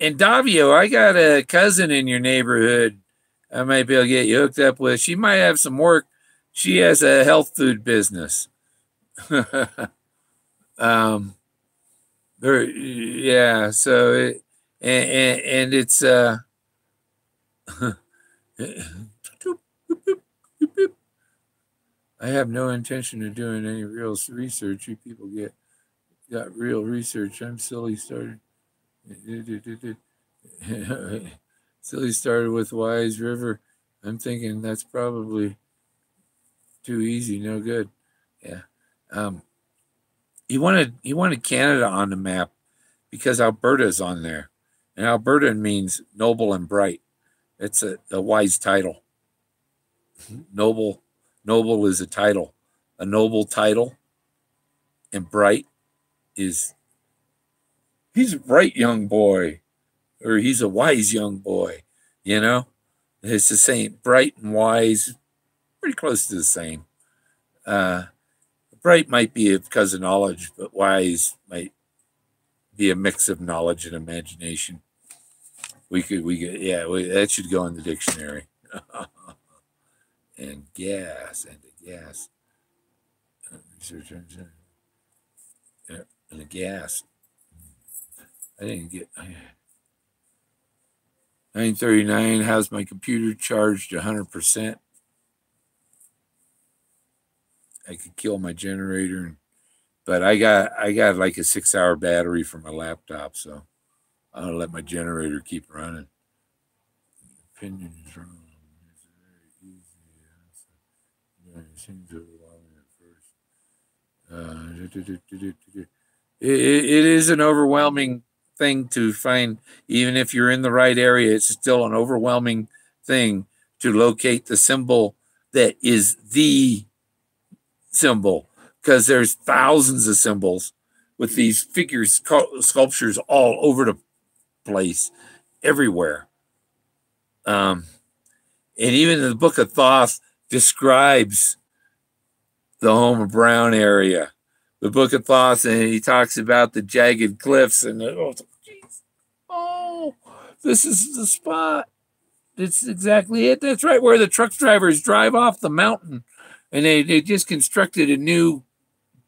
Davio, I got a cousin in your neighborhood I might be able to get you hooked up with. She might have some work. She has a health food business. Yeah, so it's I have no intention of doing any real research. You people got real research. I'm silly started. Silly started with Wise River. I'm thinking that's probably too easy, no good. Yeah. He wanted Canada on the map because Alberta's on there. And Alberta means noble and bright. It's a wise title. Noble is a title. A noble title. And bright is he's a bright young boy. Or he's a wise young boy. You know? It's the same. Bright and wise, pretty close to the same. Bright might be because of knowledge, but wise might be a mix of knowledge and imagination. That should go in the dictionary. And gas. Research and the gas. I didn't get 9:39. How's my computer charged 100%? I could kill my generator, but I got like a 6-hour battery for my laptop, so I'll let my generator keep running. Opinion is wrong. It's very easy. It seems overwhelming at first. It is an overwhelming thing to find, even if you're in the right area. It's still an overwhelming thing to locate the symbol that is the symbol, because there's thousands of symbols with these figures, sculptures all over the place, everywhere. And even in the Book of Thoth, describes the Homer Brown area, the Book of Thoughts, and he talks about the jagged cliffs and oh, this is the spot. It's exactly it. That's right where the truck drivers drive off the mountain, and they just constructed a new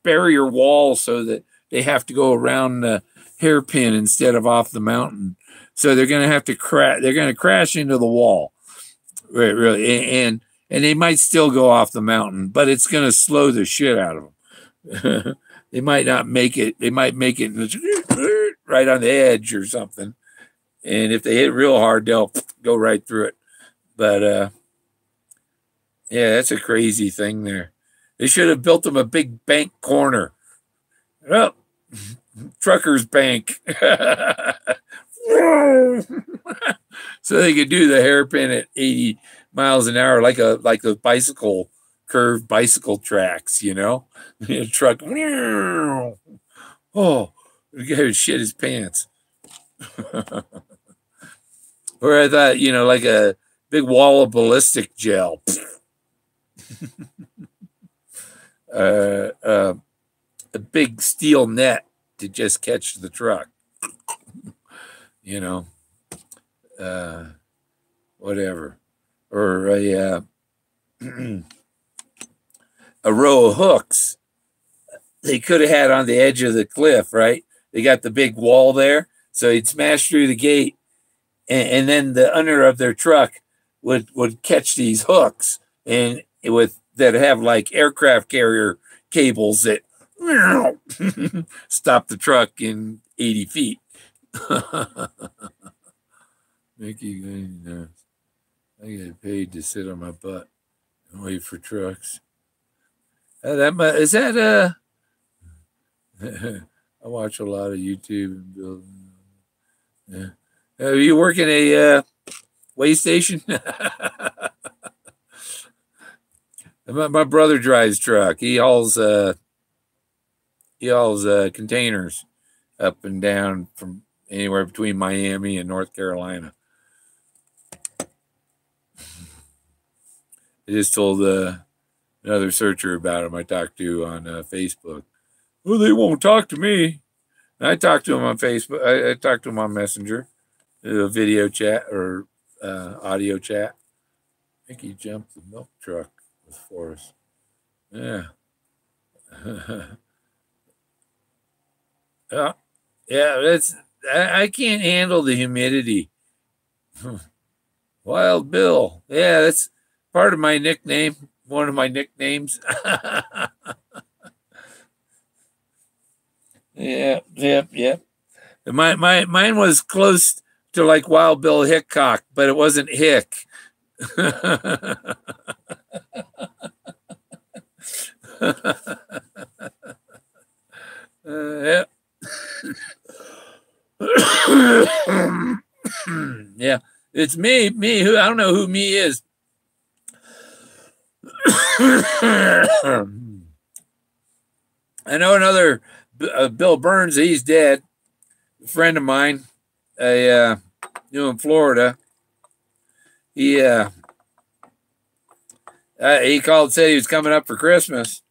barrier wall so that they have to go around the hairpin instead of off the mountain. So they're going to have to crash. They're going to crash into the wall, right? Really, and they might still go off the mountain, but it's going to slow the shit out of them. They might not make it. They might make it right on the edge or something. And if they hit real hard, they'll go right through it. But yeah, that's a crazy thing there. They should have built them a big bank corner. Well, truckers bank. So they could do the hairpin at 80 miles an hour, like the bicycle curved bicycle tracks, you know? Truck. Oh, the guy would shit his pants. Or I thought, you know, like a big wall of ballistic gel. A big steel net to just catch the truck. You know, whatever. Or a row of hooks they could have had on the edge of the cliff, right? They got the big wall there, so he'd smash through the gate, and then the under of their truck would catch these hooks, and that have like aircraft carrier cables that stop the truck in 80 feet. Mickey, I get paid to sit on my butt and wait for trucks. Is that I watch a lot of YouTube and build. Yeah. You work in a way station? My brother drives truck. He hauls containers up and down from anywhere between Miami and North Carolina. I just told another searcher about him I talked to on Facebook. Well, they won't talk to me. And I talked to him on Facebook. I talked to him on Messenger, a video chat or audio chat. I think he jumped the milk truck with Forrest. Yeah. Yeah, I can't handle the humidity. Wild Bill. Yeah, that's part of my nickname. One of my nicknames. Yeah. Mine was close to like Wild Bill Hickok, but it wasn't Hick. Yeah. Yeah, it's me. Who I don't know who me is. I know another Bill Burns. He's dead. A friend of mine. I knew in Florida. He called, said he was coming up for Christmas.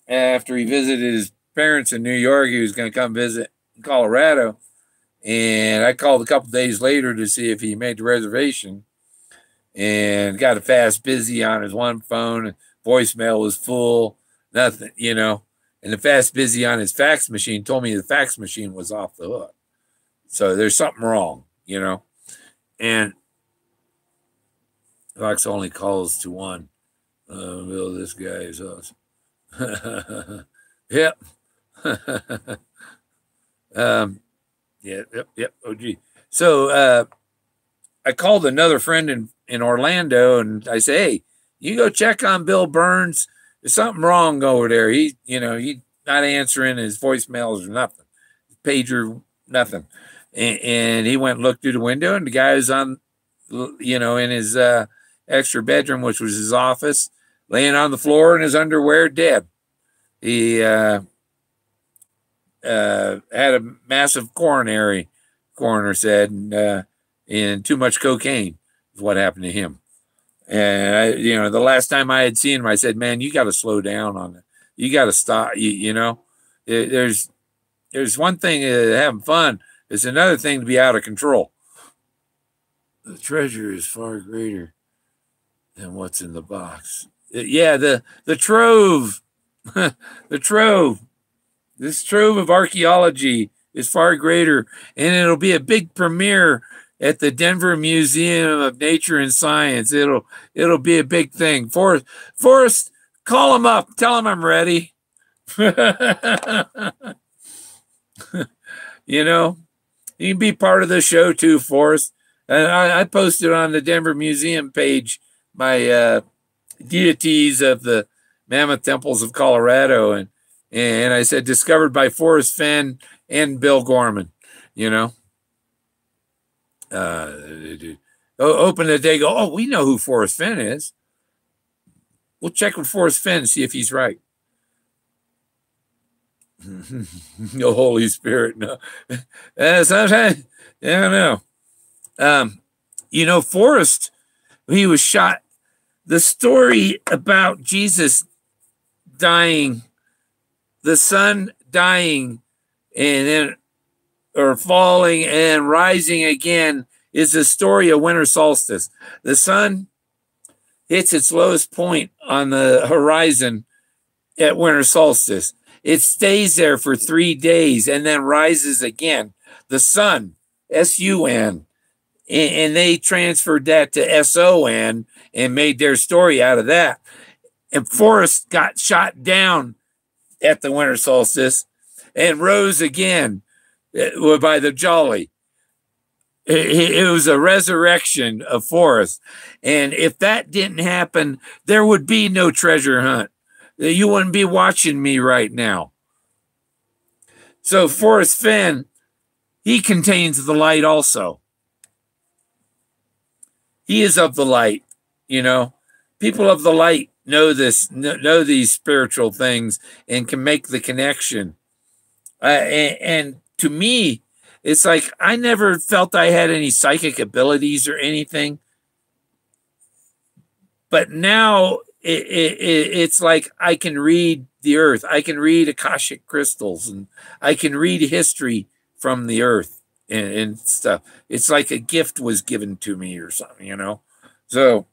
After he visited his parents in New York, he was going to come visit in Colorado. And I called a couple days later to see if he made the reservation, and got a fast busy on his one phone. Voicemail was full, nothing, you know. And the fast busy on his fax machine told me the fax machine was off the hook. So there's something wrong, you know. And Fox only calls to one. Bill, this guy is us. Yep. Yep. Oh, gee. So I called another friend in Orlando, and I say, hey, you go check on Bill Burns. There's something wrong over there. He's not answering his voicemails or nothing. Pager, nothing. And he went and looked through the window, and the guy was on, in his extra bedroom, which was his office, laying on the floor in his underwear, dead. He had a massive coronary, coroner said, and too much cocaine is what happened to him. And the last time I had seen him, I said, "Man, you got to slow down on it. You got to stop. There's one thing having fun. It's another thing to be out of control. The treasure is far greater than what's in the box. Yeah, the trove, the trove. This trove of archaeology is far greater, and it'll be a big premiere at the Denver Museum of Nature and Science. It'll be a big thing. Forrest, call him up. Tell him I'm ready. You can be part of the show too, Forrest. And I posted on the Denver Museum page my deities of the Mammoth temples of Colorado, and I said discovered by Forrest Fenn and Bill Gorman. Open the day, go, oh, we know who Forrest Fenn is. We'll check with Forrest Fenn and see if he's right. No Holy Spirit, no. Sometimes, I don't know. Forrest, he was shot. The story about Jesus dying, the sun dying, and then or falling and rising again is the story of winter solstice. The sun hits its lowest point on the horizon at winter solstice. It stays there for 3 days and then rises again. The sun, S-U-N, and they transferred that to S-O-N and made their story out of that. And Forrest got shot down at the winter solstice and rose again by the Jolly. It was a resurrection of Forrest. And if that didn't happen, there would be no treasure hunt. You wouldn't be watching me right now. So Forrest Fenn, he contains the light also. He is of the light, People of the light know this, know these spiritual things and can make the connection. And to me, it's like I never felt I had any psychic abilities or anything. But now it's like I can read the earth. I can read Akashic crystals, and I can read history from the earth and stuff. It's like a gift was given to me or something, So,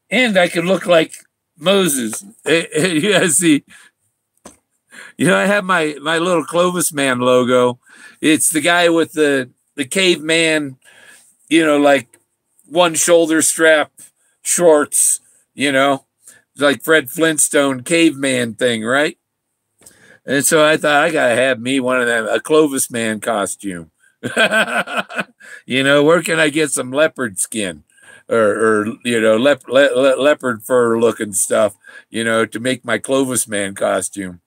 and I could look like Moses. Yeah, see, I have my little Clovis Man logo. It's the guy with the caveman, like one shoulder strap shorts, like Fred Flintstone caveman thing, right? And so I thought I gotta have me one of them, a Clovis Man costume. Where can I get some leopard skin or leopard fur looking stuff, to make my Clovis Man costume?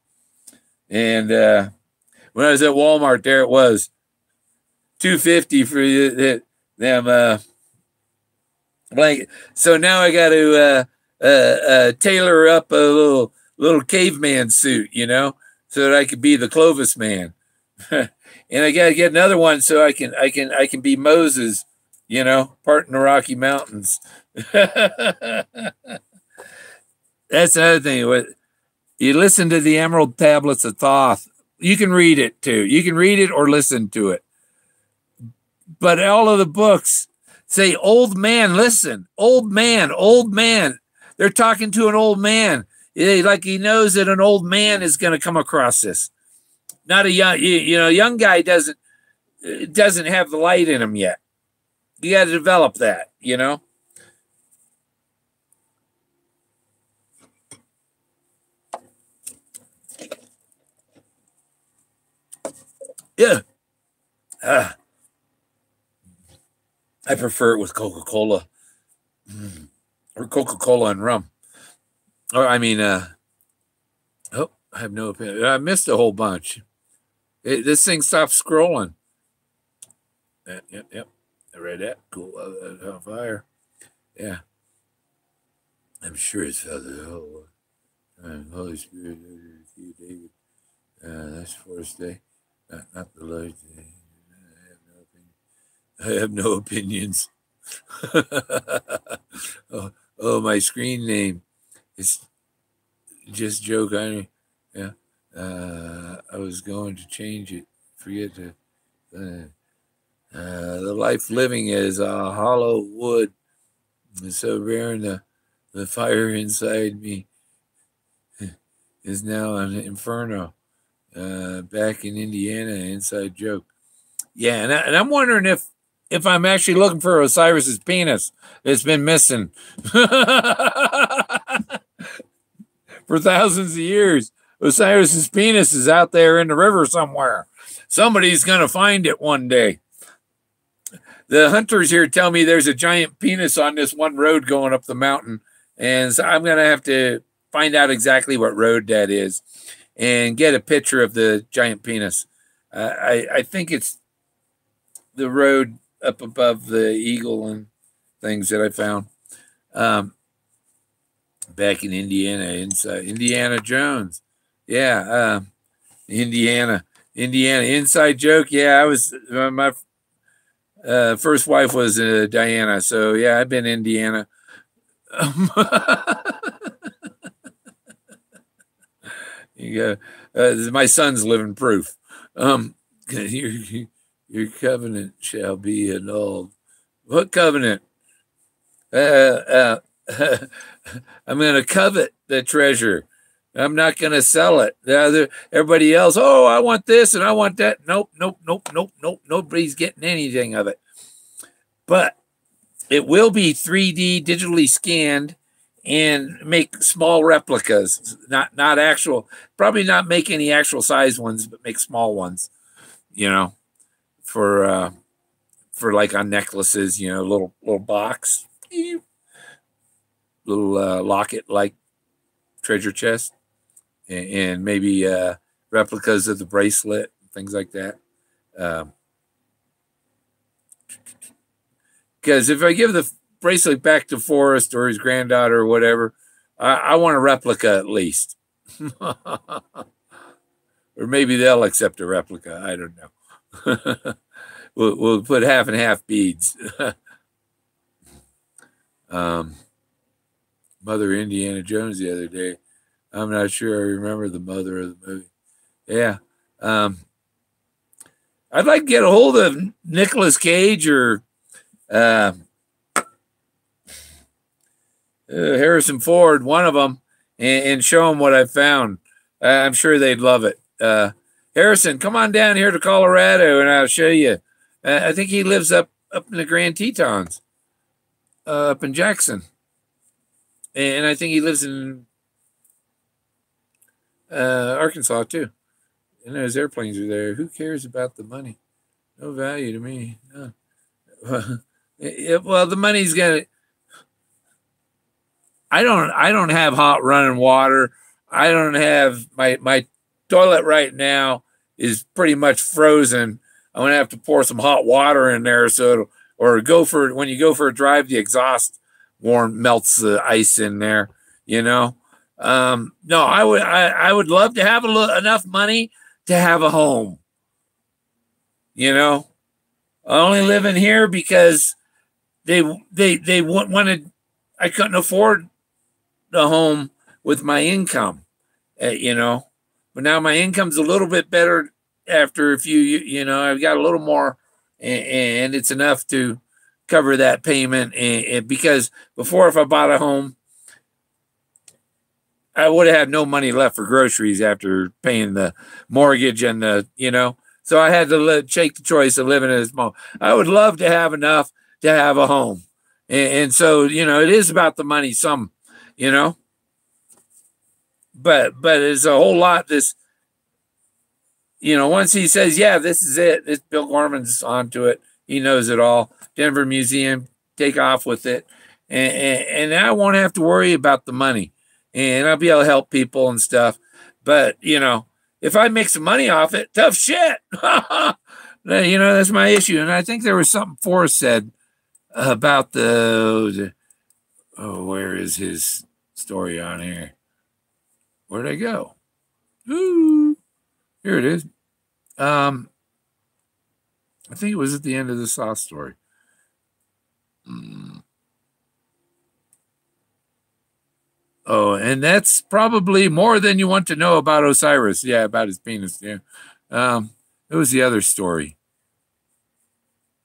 And when I was at Walmart, there it was, $250 for them blanket. So now I got to tailor up a little caveman suit, so that I could be the Clovis Man. And I got to get another one so I can be Moses, parting the Rocky Mountains. That's another thing. You listen to the Emerald Tablets of Thoth. You can read it too. You can read it or listen to it. But all of the books say, old man, listen, old man, old man. They're talking to an old man. Like he knows that an old man is going to come across this. Not a young guy doesn't have the light in him yet. You got to develop that, Yeah. I prefer it with Coca-Cola or Coca-Cola and rum. Or I have no opinion. I missed a whole bunch. This thing stopped scrolling. Yep. I read that. Cool. On fire. Yeah. I'm sure it's the Holy Spirit, David. That's Forrest Day. Not the Lord. I have no opinions. Oh, my screen name. It's just joke. Yeah. I was going to change it. Forget to. The life living is hollow wood, and so bearing the fire inside me is now an inferno. Back in Indiana, inside joke. Yeah, and I'm wondering if I'm actually looking for Osiris's penis. It's been missing for thousands of years. Osiris's penis is out there in the river somewhere. Somebody's gonna find it one day. The hunters here tell me there's a giant penis on this one road going up the mountain, and so I'm gonna have to find out exactly what road that is and get a picture of the giant penis. I think it's the road up above the eagle and things that I found back in Indiana, inside Indiana Jones. Yeah, Indiana inside joke. Yeah, I was my first wife was Diana, so yeah, I've been Indiana. You go. My son's living proof. Your covenant shall be annulled. What covenant? I'm going to covet the treasure. I'm not going to sell it. Everybody else, oh, I want this and I want that. Nope. Nobody's getting anything of it. But it will be 3D digitally scanned and make small replicas, not actual, probably not make any actual size ones, but make small ones, for like on necklaces, little box, little locket like treasure chest, and maybe replicas of the bracelet, things like that. Because if I give the bracelet back to Forrest or his granddaughter or whatever, I want a replica at least. Or maybe they'll accept a replica. I don't know. We'll put half and half beads. Mother Indiana Jones the other day. I'm not sure I remember the mother of the movie. Yeah. I'd like to get a hold of Nicolas Cage or Harrison Ford, one of them, and show them what I found. I'm sure they'd love it. Harrison, come on down here to Colorado and I'll show you. I think he lives up in the Grand Tetons, up in Jackson. And I think he lives in Arkansas too. And those airplanes are there. Who cares about the money? No value to me. No. Well, the money's gonna. I don't have hot running water. I don't have my toilet right now is pretty much frozen. I'm gonna have to pour some hot water in there when you go for a drive, the exhaust melts the ice in there. No, I would love to have enough money to have a home. I only live in here because they wanted. I couldn't afford the home with my income, but now my income's a little bit better after a few. I've got a little more, and it's enough to cover that payment. And because before, if I bought a home, I would have had no money left for groceries after paying the mortgage and so I had to take the choice of living in a small. I would love to have enough to have a home. And so, it is about the money some, but it's a whole lot. This, once he says, yeah, this is it. This Bill Gorman's onto it. He knows it all. Denver Museum, take off with it. And I won't have to worry about the money. And I'll be able to help people and stuff. But, if I make some money off it, tough shit. That's my issue. And I think there was something Forrest said about where is his story on here? Where'd I go? Ooh, here it is. I think it was at the end of the Sauce story. Oh, and that's probably more than you want to know about Osiris. Yeah, about his penis. Yeah. It was the other story.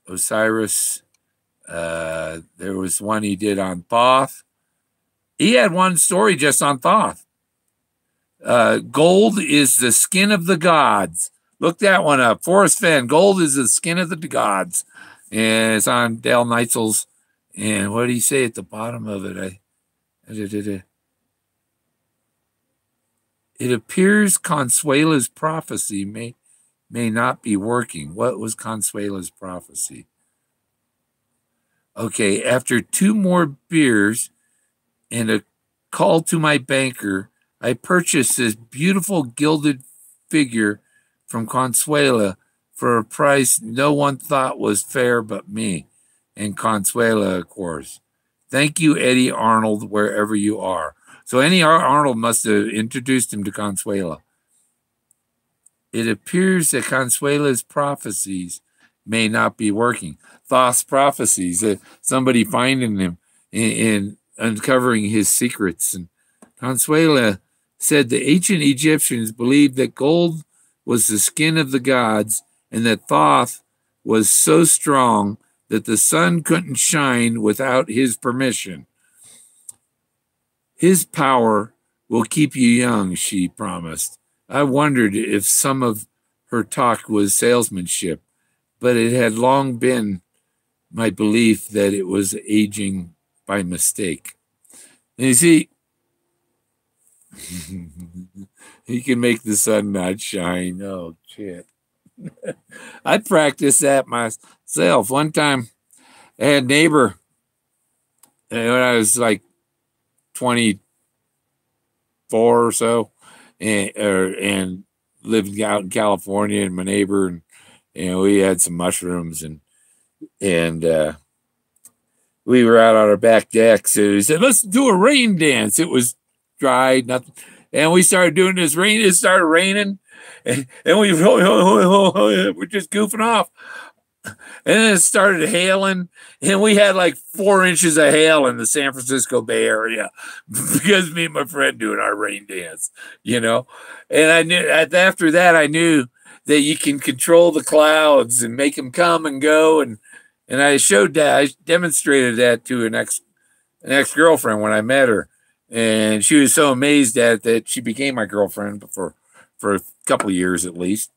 Osiris. There was one he did on Thoth. He had one story just on Thoth. Gold is the skin of the gods. Look that one up. Forrest Fenn. Gold is the skin of the gods. And it's on Dale Neitzel's. And what did he say at the bottom of it? It appears Consuela's prophecy may not be working. What was Consuela's prophecy? Okay, after 2 more beers and a call to my banker, I purchased this beautiful gilded figure from Consuela for a price no one thought was fair but me. And Consuela, of course. Thank you, Eddie Arnold, wherever you are. So Eddie Arnold must have introduced him to Consuela. It appears that Consuela's prophecies may not be working. Thoth's prophecies, somebody finding him and uncovering his secrets. And Consuela said the ancient Egyptians believed that gold was the skin of the gods and that Thoth was so strong that the sun couldn't shine without his permission. His power will keep you young, she promised. I wondered if some of her talk was salesmanship, but it had long been my belief that it was aging by mistake. And you see, he can make the sun not shine. Oh, shit. I practiced that myself. One time, I had a neighbor, when I was like 24 or so, and lived out in California, and my neighbor, and we had some mushrooms, and we were out on our back deck. So he said, "Let's do a rain dance." It was dry, nothing, and we started doing this rain. It started raining, and we we're just goofing off. And then it started hailing, and we had like 4 inches of hail in the San Francisco Bay Area because me and my friend doing our rain dance, And I knew after that, I knew that you can control the clouds and make them come and go. And I showed that, I demonstrated that to an ex-girlfriend when I met her, and she was so amazed at it that she became my girlfriend for a couple of years at least.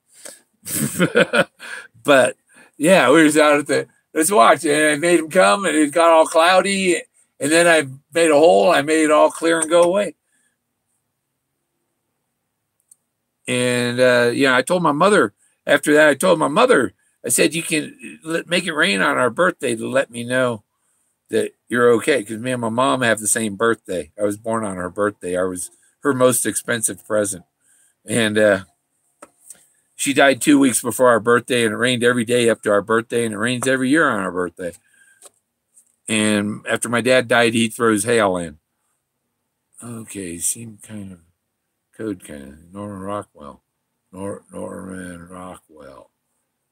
But yeah, we was out at let's watch. And I made him come, and it got all cloudy. And then I made a hole. I made it all clear and go away. And, I told my mother, after that, I said, you can make it rain on our birthday to let me know that you're okay. Because me and my mom have the same birthday. I was born on her birthday. I was her most expensive present. And, she died 2 weeks before our birthday, and it rained every day up to our birthday, and it rains every year on our birthday. And after my dad died, he throws hail in. Okay, seemed kind of code kind of. Norman Rockwell. Norman Rockwell.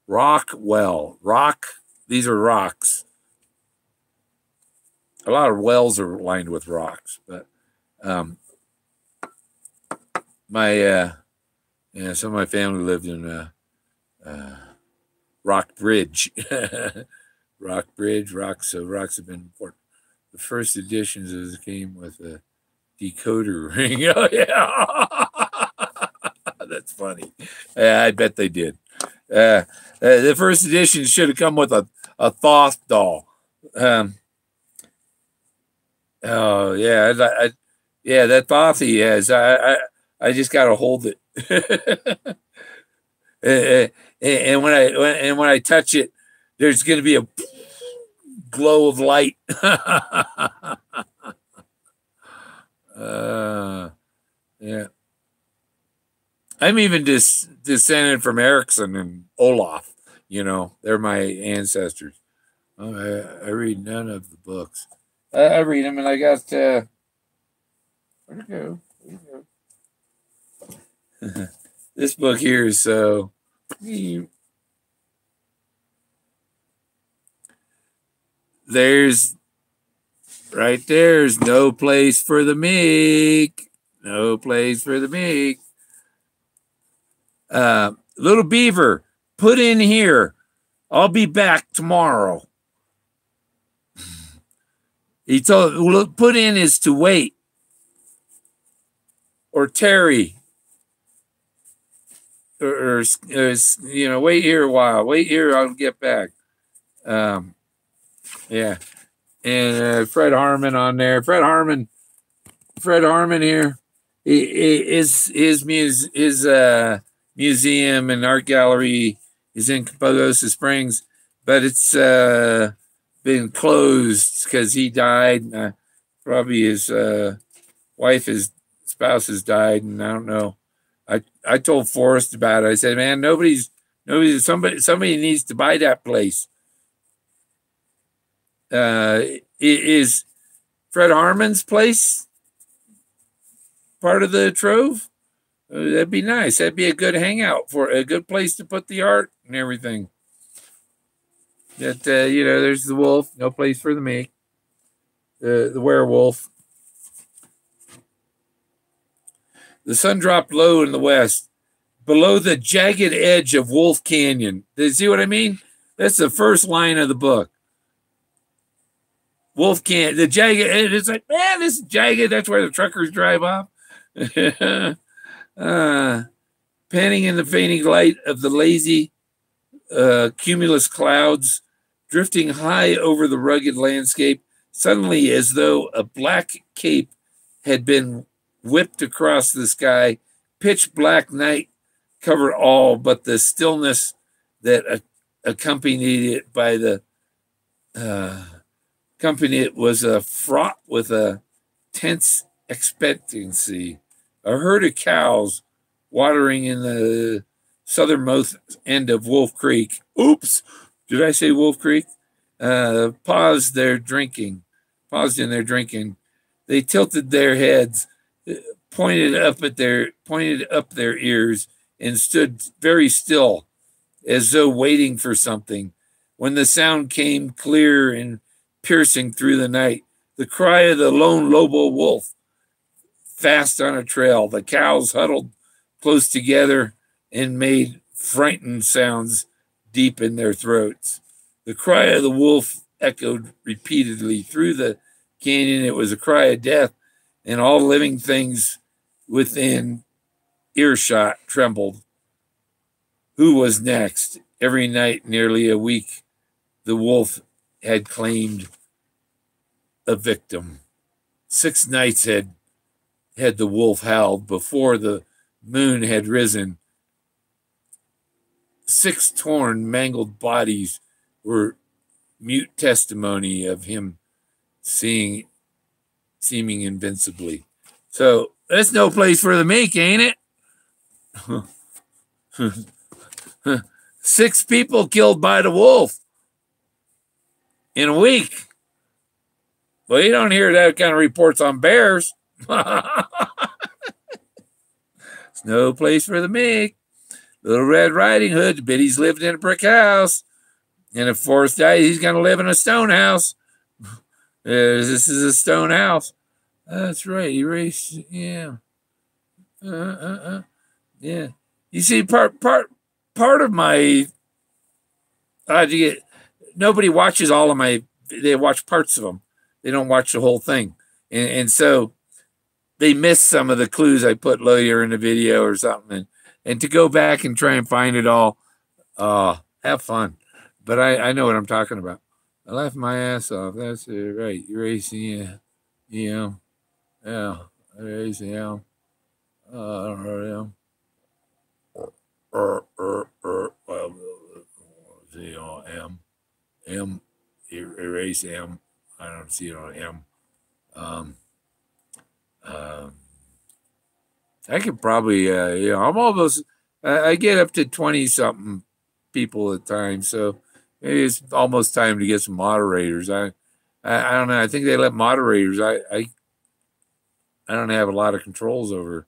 Rock. These are rocks. A lot of wells are lined with rocks, but some of my family lived in Rock Bridge. Rock Bridge, rocks have been important. The first editions came with a decoder ring. Oh, yeah. That's funny. I bet they did. The first edition should have come with a Thoth doll. Oh, yeah. That Thoth he has. I just got to hold it. And when I touch it, there's going to be a glow of light. Yeah. I'm even descended from Erickson and Olaf. They're my ancestors. Oh, I read none of the books. I read them, and I got where'd it go? This book here is so. there's right there's no place for the meek. No place for the meek. Little beaver, put in here. I'll be back tomorrow. He told, put in is to wait or tarry. Or you know, wait here a while. Wait here, I'll get back. Yeah. And Fred Harmon on there. Fred Harmon here. His museum and art gallery is in Pagosa Springs, but it's been closed because he died. Probably his spouse has died, and I don't know. I told Forrest about it. I said, man, somebody needs to buy that place. Is Fred Harmon's place part of the trove? That'd be nice. That'd be a good hangout, for a good place to put the art and everything. That you know, there's the wolf, no place for the meek. The werewolf. The sun dropped low in the west, below the jagged edge of Wolf Canyon. Do you see what I mean? That's the first line of the book. Wolf Canyon, the jagged edge. It's like, man, this is jagged. That's where the truckers drive off. Panning in the fainting light of the lazy cumulus clouds, drifting high over the rugged landscape, suddenly as though a black cape had been whipped across the sky. Pitch black night covered all but the stillness that accompanied it. By the company, it was fraught with a tense expectancy. A herd of cows watering in the southernmost end of Wolf Creek. Oops, did I say Wolf Creek? Paused in their drinking. They tilted their heads, pointed up their ears, and stood very still, as though waiting for something. When the sound came clear and piercing through the night, the cry of the lone Lobo wolf, fast on a trail. The cows huddled close together and made frightened sounds deep in their throats. The cry of the wolf echoed repeatedly through the canyon. It was a cry of death, and all living things within earshot trembled. Who was next? Every night, nearly a week, the wolf had claimed a victim. 6 nights had the wolf howled before the moon had risen. 6 torn, mangled bodies were mute testimony of him seeming invincibly. So that's no place for the meek, ain't it? 6 people killed by the wolf in a week. Well, you don't hear that kind of reports on bears. It's no place for the meek. Little Red Riding Hood, the biddies lived in a brick house. And if Forrest dies, he's going to live in a stone house. This is a stone house. That's right. Erase. Yeah. Yeah. You see, part of my, nobody watches all of my, they watch parts of them. They don't watch the whole thing. And so they miss some of the clues I put later in the video or something. And to go back and try and find it all, have fun. But I know what I'm talking about. I laughed my ass off. That's it, right. Erasing, yeah. Erasing, yeah. M, erase M. I don't see it on M. I could probably, I'm almost, I get up to 20 something people at a time. So maybe it's almost time to get some moderators. I don't know. I think they let moderators. I don't have a lot of controls over.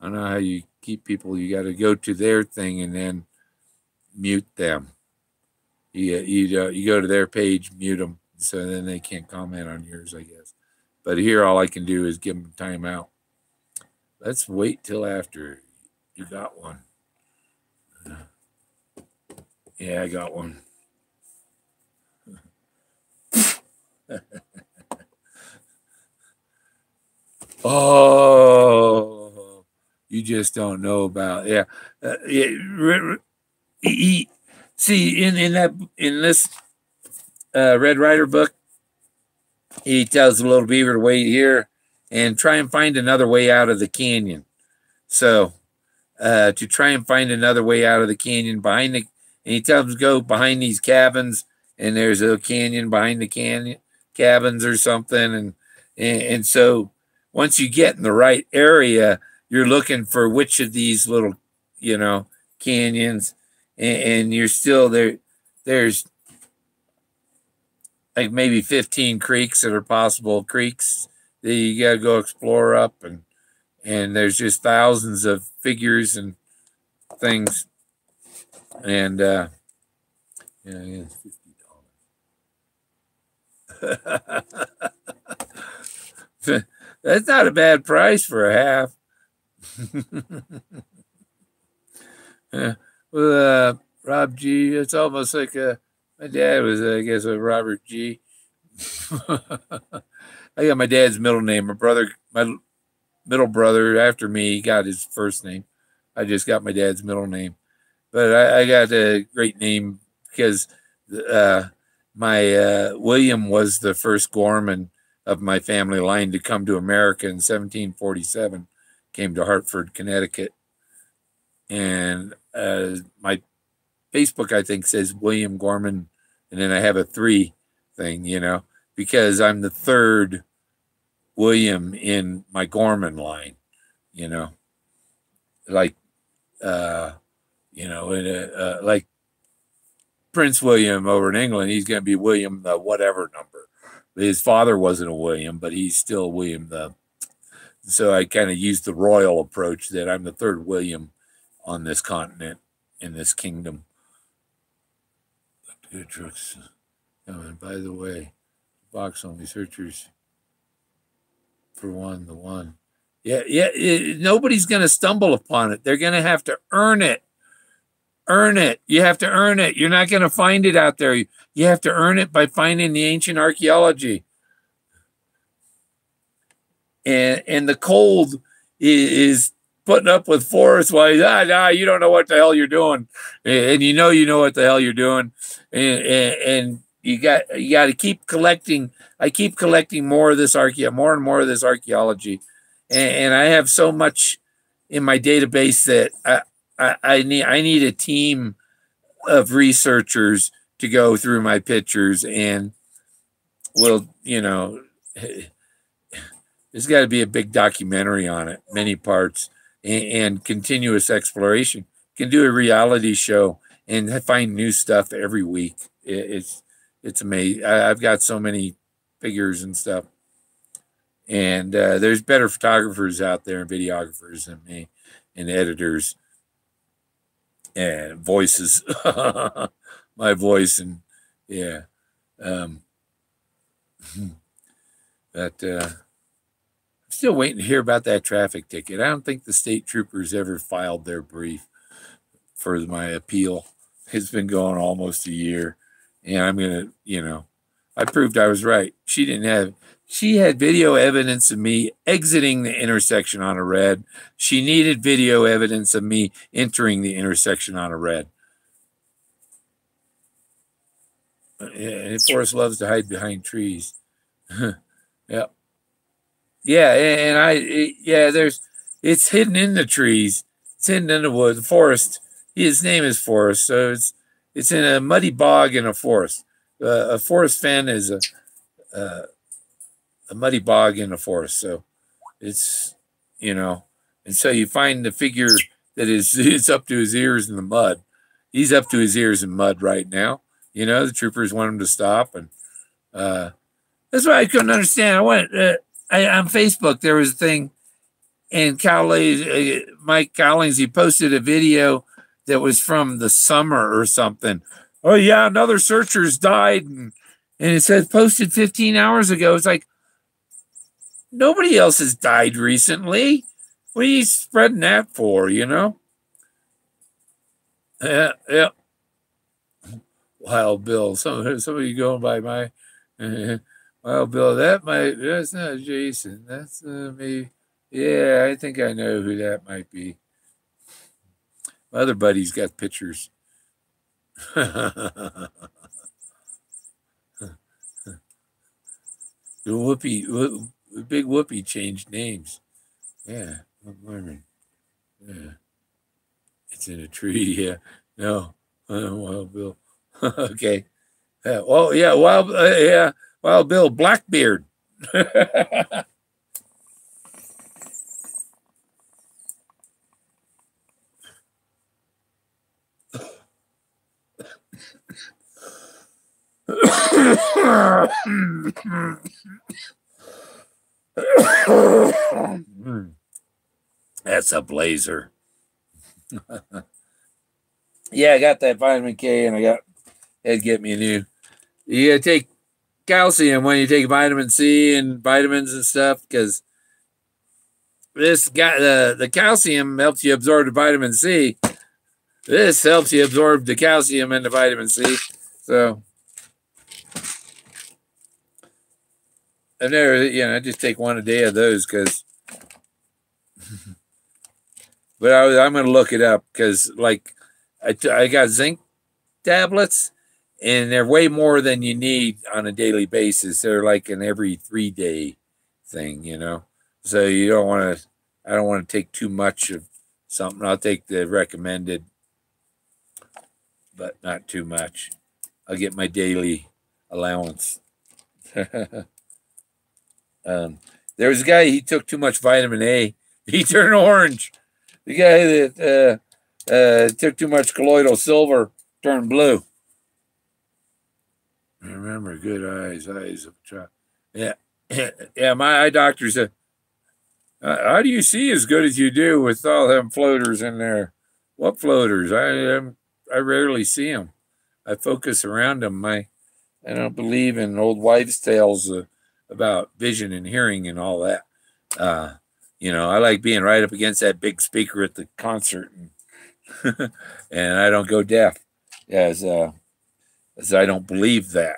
I don't know how you keep people. You got to go to their thing and then mute them. You go to their page, mute them. So then they can't comment on yours, I guess. But here, all I can do is give them time out. Let's wait till after. You got one. Yeah, I got one. Oh, you just don't know about. Yeah. See, in this Red Rider book, he tells the little beaver to wait here and try and find another way out of the canyon. So to try and find another way out of the canyon and he tells him to go behind these cabins, and there's a canyon behind the canyon cabins or something. And so once you get in the right area, you're looking for which of these little, canyons, and you're still there. There's like maybe 15 creeks that are possible creeks that you got to go explore up, and there's just thousands of figures and things. And it's $50. That's not a bad price for a half. Rob G. It's almost like my dad was, I guess, a Robert G. I got my dad's middle name. My middle brother after me got his first name. I just got my dad's middle name. But I got a great name because my William was the first Gorman of my family line to come to America in 1747, came to Hartford, Connecticut. And my Facebook, I think, says William Gorman, and then I have a 3 thing, because I'm the third William in my Gorman line, like, like Prince William over in England, he's going to be William the whatever number. His father wasn't a William, but he's still William so I kind of used the royal approach that I'm the third William on this continent, in this kingdom. Good trucks. And by the way, box only searchers for the one. Yeah, nobody's going to stumble upon it. They're going to have to earn it. Earn it. You have to earn it. You're not going to find it out there. You have to earn it by finding the ancient archaeology. And the cold is putting up with Forrest while he's, you don't know what the hell you're doing. And you know what the hell you're doing. And you got to keep collecting. I keep collecting more and more of this archaeology. And I have so much in my database that I need a team of researchers to go through my pictures, and there's got to be a big documentary on it, many parts, and continuous exploration. You can do a reality show and find new stuff every week. It's amazing. I've got so many figures and stuff, and there's better photographers out there and videographers than me, and editors and voices. My voice, and yeah. But I'm still waiting to hear about that traffic ticket. I don't think the state troopers ever filed their brief for my appeal. It's been going almost a year, and I'm gonna, I proved I was right. She had video evidence of me exiting the intersection on a red. She needed video evidence of me entering the intersection on a red. And Forrest loves to hide behind trees. Yep. Yeah, and it's hidden in the trees. It's hidden in the woods. Forrest. His name is Forrest, so it's in a muddy bog in a forest. A forest Fenn is a muddy bog in a forest. So it's and so you find the figure that is up to his ears in the mud. He's up to his ears in mud right now. The troopers want him to stop, and that's why I couldn't understand. I went on Facebook. There was a thing, and Mike Cowlings, he posted a video that was from the summer or something. Oh yeah, another searcher's died, And it says posted 15 hours ago. It's like, nobody else has died recently. What are you spreading that for, you know? Yeah, yeah. Wild Bill. Somebody going by my Wild Bill. That's not Jason. That's me. Yeah, I think I know who that might be. My other buddy's got pictures. The big Whoopi changed names. Yeah, yeah. It's in a tree. Yeah, no, Wild Bill. Okay. Well, yeah, Wild Bill Blackbeard. That's a blazer. Yeah, I got that vitamin K, and I had to get me a new. You gotta take calcium when you take vitamin C and vitamins and stuff, because this guy, the calcium helps you absorb the vitamin C. This helps you absorb the calcium and the vitamin C. So I've never, I just take one a day of those because. But I'm going to look it up because, like, I got zinc tablets, and they're way more than you need on a daily basis. They're like an every 3-day thing, So you don't want to. I don't want to take too much of something. I'll take the recommended, but not too much. I'll get my daily allowance. There was a guy. He took too much vitamin A. He turned orange. The guy that took too much colloidal silver turned blue. Remember, good eyes of a child. Yeah, yeah. My eye doctor said, "How do you see as good as you do with all them floaters in there? What floaters? I rarely see them. I focus around them. I don't believe in old wives' tales about vision and hearing and all that. I like being right up against that big speaker at the concert, and I don't go deaf, as I don't believe that.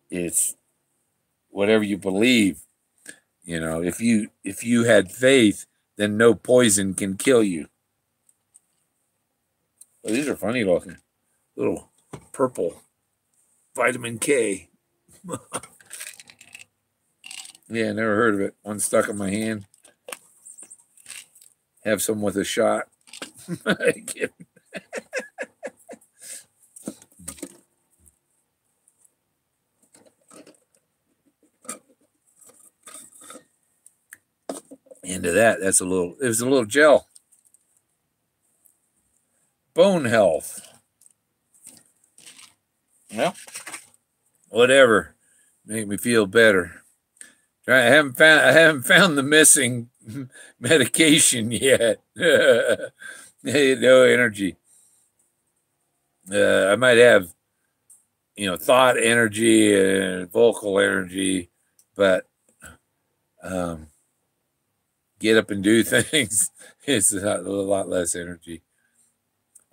It's whatever you believe. If you had faith, then no poison can kill you." Well, these are funny looking, little purple vitamin K. Yeah, never heard of it. One stuck in my hand. Have some with a shot. Into that. It was a little gel. Bone health. Well, whatever. Make me feel better. I haven't found the missing medication yet. No energy. I might have, thought energy and vocal energy, but get up and do things. It's a lot less energy.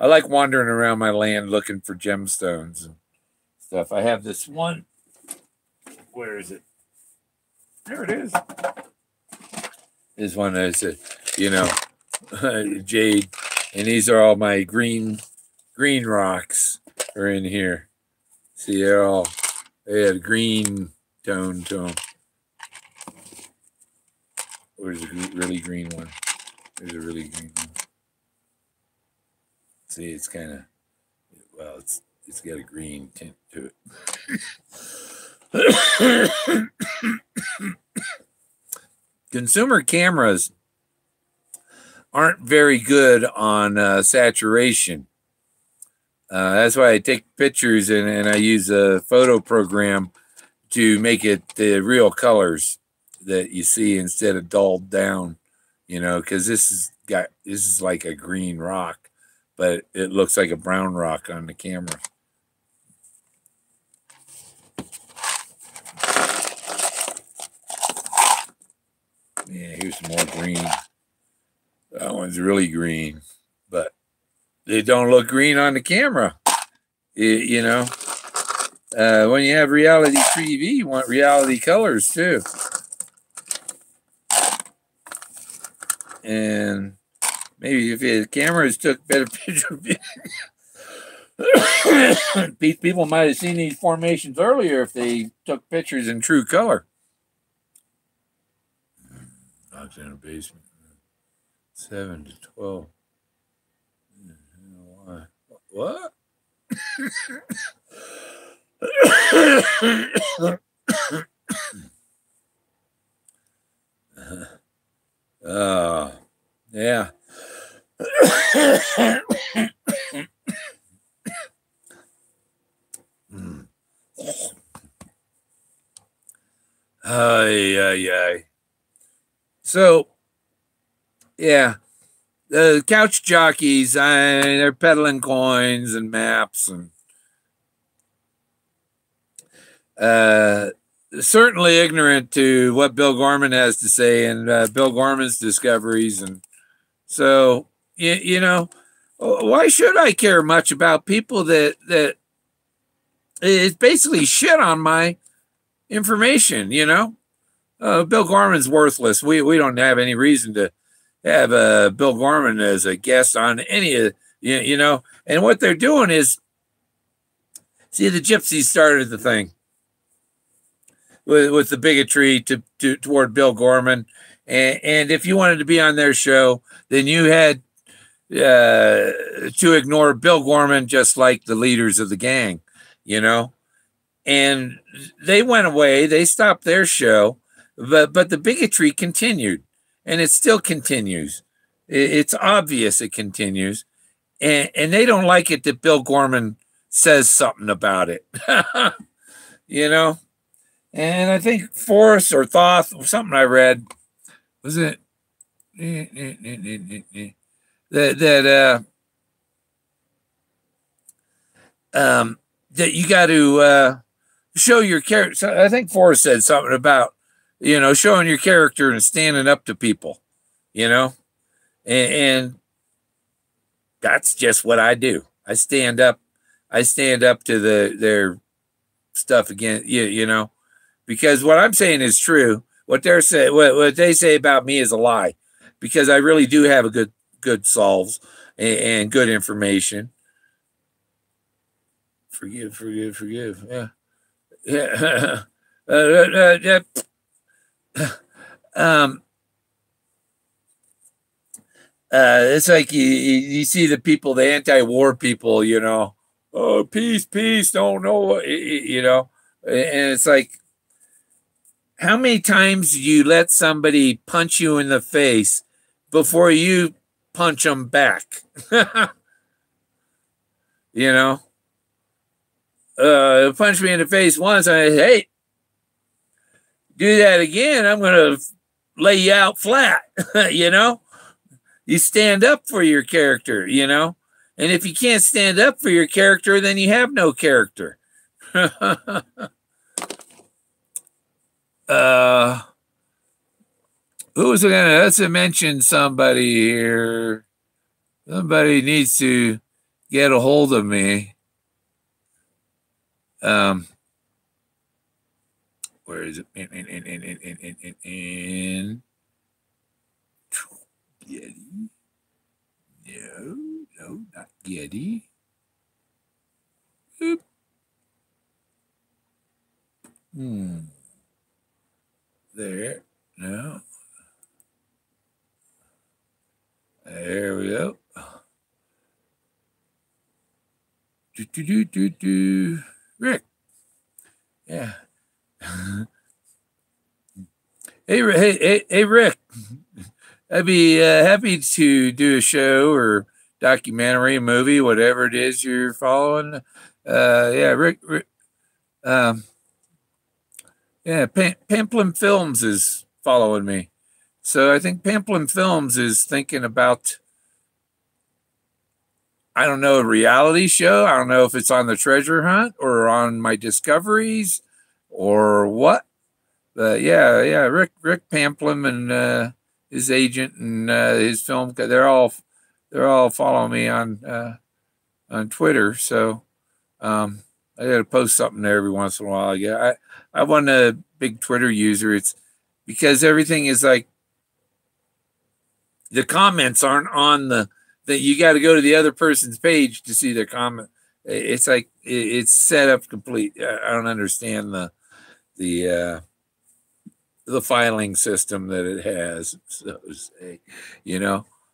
I like wandering around my land looking for gemstones and stuff. I have this one. Where is it? There it is. This one is, jade, and these are all my green rocks are in here. See, they have green tone to them. Where's a really green one? There's a really green one. See, it's kind of, it's got a green tint to it. Consumer cameras aren't very good on saturation. That's why I take pictures and I use a photo program to make it the real colors that you see instead of dulled down, because this is like a green rock, but it looks like a brown rock on the camera. Yeah, here's some more green. That one's really green, but they don't look green on the camera. You know, when you have reality TV, you want reality colors too. And maybe if the cameras took better picture, people might have seen these formations earlier if they took pictures in true color. Dogs in the basement. 7 to 12. What? Yeah. Ay. So, yeah, the couch jockeys, they're peddling coins and maps and certainly ignorant to what Bill Gorman has to say and Bill Gorman's discoveries. And so, you know, why should I care much about people that is basically shit on my information, you know? Bill Gorman's worthless. We don't have any reason to have Bill Gorman as a guest on any of, you know, and what they're doing is, see, the gypsies started the thing with the bigotry toward Bill Gorman. And if you wanted to be on their show, then you had to ignore Bill Gorman, just like the leaders of the gang, you know? And they went away. They stopped their show, but the bigotry continued, and it still continues. It's obvious it continues, and they don't like it that Bill Gorman says something about it, you know. And I think Forrest or Thoth, something I read, was it that you got to show your character. So I think Forrest said something about, you know, showing your character and standing up to people, you know, and that's just what I do. I stand up to their stuff again, you know, because what I'm saying is true. What they're saying, what they say about me is a lie, because I really do have a good solves and good information. Forgive. Yeah. Yeah. It's like you see the people, the anti-war people, you know, oh, peace, don't know what, you know, and it's like, how many times do you let somebody punch you in the face before you punch them back? You know, punch me in the face once, I hey, do that again, I'm gonna lay you out flat. You know, you stand up for your character, you know, and if you can't stand up for your character, then you have no character. Who was gonna, let's mention somebody here. Somebody needs to get a hold of me. Where is it? In Getty. No, not Getty. Oop. There. No. There we go. Rick. Yeah. Hey, Rick. I'd be happy to do a show or documentary, movie, whatever it is you're following. Yeah, Rick. Yeah, Pamplin Films is following me. So I think Pamplin Films is thinking about, I don't know, a reality show. I don't know if it's on the treasure hunt or on my discoveries or what. Yeah, Rick Pamplin and his agent and his film, they're all following me on Twitter. So I got to post something there every once in a while. Yeah, I wasn't a big Twitter user. It's because everything is like the comments aren't on that you got to go to the other person's page to see their comment. It's like it's set up complete. I don't understand the filing system that it has. So to say,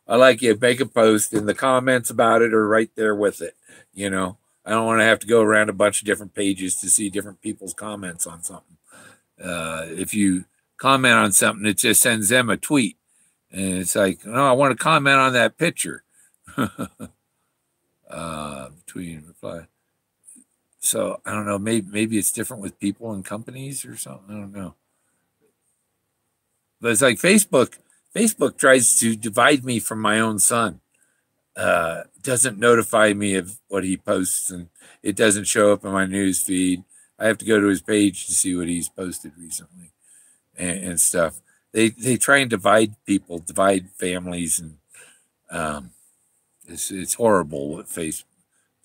I like you make a post and the comments about it are right there with it. I don't want to have to go around a bunch of different pages to see different people's comments on something. If you comment on something, it just sends them a tweet. And it's like, no, I want to comment on that picture. Tweet and reply. So I don't know. Maybe it's different with people and companies or something. I don't know. But it's like Facebook. Facebook tries to divide me from my own son. Doesn't notify me of what he posts, and it doesn't show up in my news feed. I have to go to his page to see what he's posted recently and stuff. They try and divide people, divide families, and it's horrible what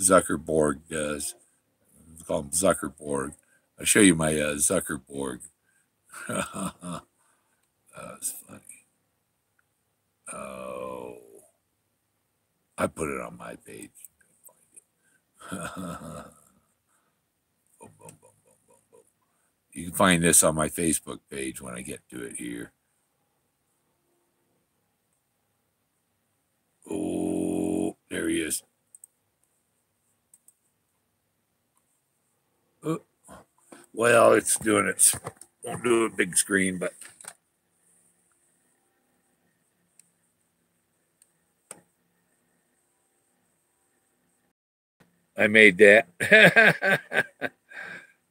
Zuckerberg does. We call him Zuckerberg. I'll show you my Zuckerberg. That's funny. Oh, I put it on my page. Boom, boom, boom, boom, boom, boom. You can find this on my Facebook page when I get to it here. Oh, there he is. Oh, well, it's doing it. Won't do a big screen, but I made that.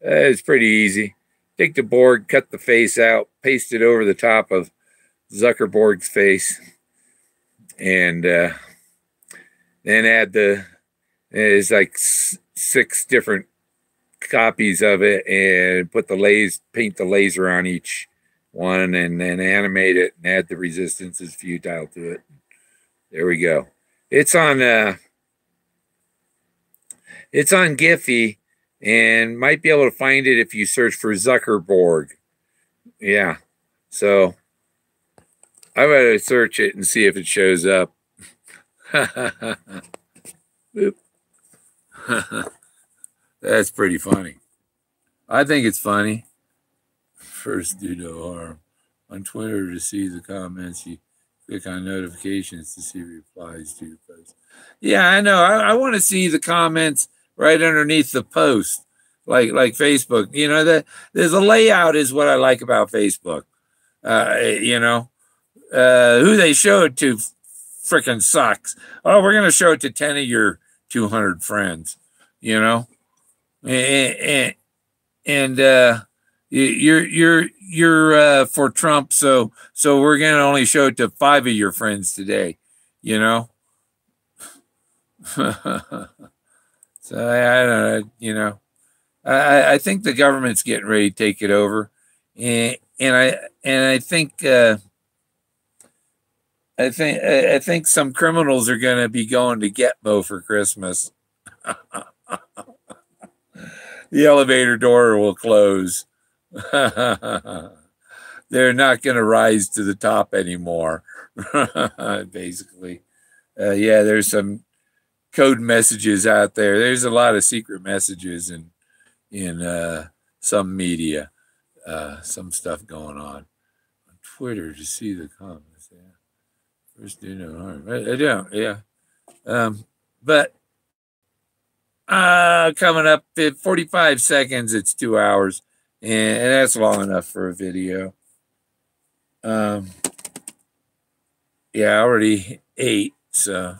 It's pretty easy. Take the board, cut the face out, paste it over the top of Zuckerberg's face, and then add it's like 6 different copies of it, and paint the laser on each one, and then animate it and add the resistances futile to it. There we go. It's on Giphy, and might be able to find it if you search for Zuckerberg. Yeah. So I'm going to search it and see if it shows up. That's pretty funny. I think it's funny. First, do no harm. On Twitter, to see the comments, you click on notifications to see replies to your post. Yeah, I know. I want to see the comments right underneath the post, like Facebook. There's a layout is what I like about Facebook. Who they show it to freaking sucks. Oh, we're going to show it to 10 of your 200 friends, and you're for Trump, so we're going to only show it to 5 of your friends today, So I don't know, I think the government's getting ready to take it over, and I think I think some criminals are going to be going to Getbo for Christmas. The elevator door will close. They're not going to rise to the top anymore. Basically, there's some code messages out there. There's a lot of secret messages in some media, some stuff going on Twitter to see the comments. Yeah, first do no harm. I don't. Yeah, but coming up at 45 seconds. It's 2 hours, and that's long enough for a video. Yeah, I already ate, so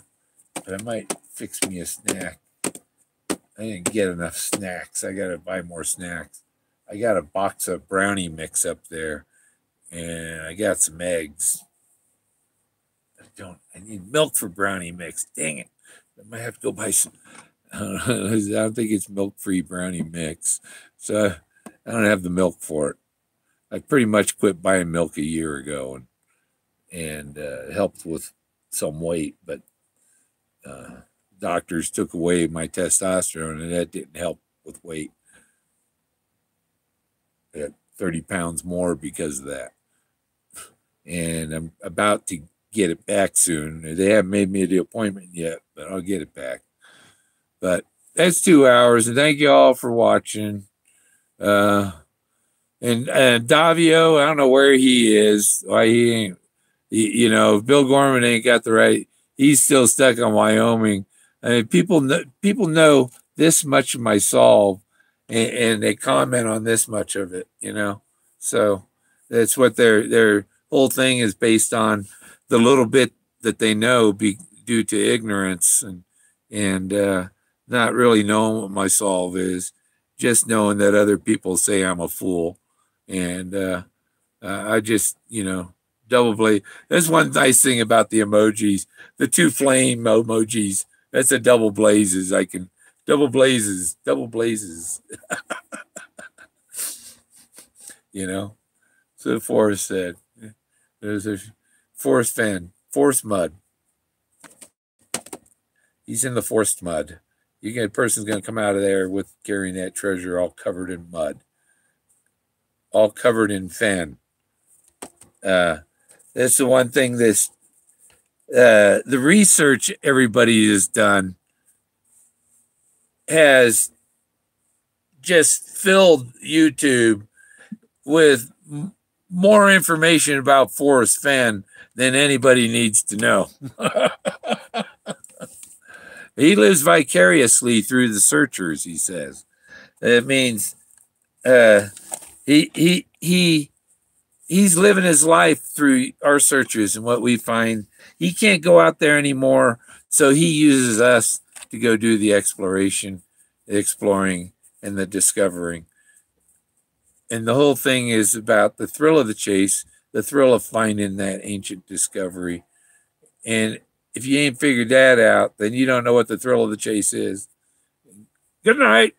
but I might fix me a snack. I didn't get enough snacks. I gotta buy more snacks. I got a box of brownie mix up there, and I got some eggs. I need milk for brownie mix. Dang it. I might have to go buy some. I don't think it's milk-free brownie mix. So I don't have the milk for it. I pretty much quit buying milk a year ago, and helped with some weight, but doctors took away my testosterone, and that didn't help with weight. I got 30 pounds more because of that. And I'm about to get it back soon. They haven't made me the appointment yet, but I'll get it back. But that's 2 hours, and thank you all for watching. And Davio, I don't know where he is. Why he ain't, you know, if Bill Gorman ain't got the right, he's still stuck on Wyoming. I mean, people know this much of my solve, and they comment on this much of it, you know. So that's what their whole thing is based on, the little bit that they know due to ignorance and not really knowing what my solve is, just knowing that other people say I'm a fool. And I just, you know, double blaze. That's one nice thing about the emojis, the 2 flame emojis. That's a double blazes. I can double blazes. You know, so Forrest said, there's a Forrest Fenn, Forrest mud. He's in the forced mud. You get a person's going to come out of there with carrying that treasure all covered in mud, all covered in Fenn. That's the one thing the research everybody has done has just filled YouTube with more information about Forrest Fenn than anybody needs to know. He lives vicariously through the searchers, he says. It means he's living his life through our searchers and what we find. He can't go out there anymore, so he uses us to go do the exploration, the exploring, and the discovering. And the whole thing is about the thrill of the chase, the thrill of finding that ancient discovery. And if you ain't figured that out, then you don't know what the thrill of the chase is. Good night.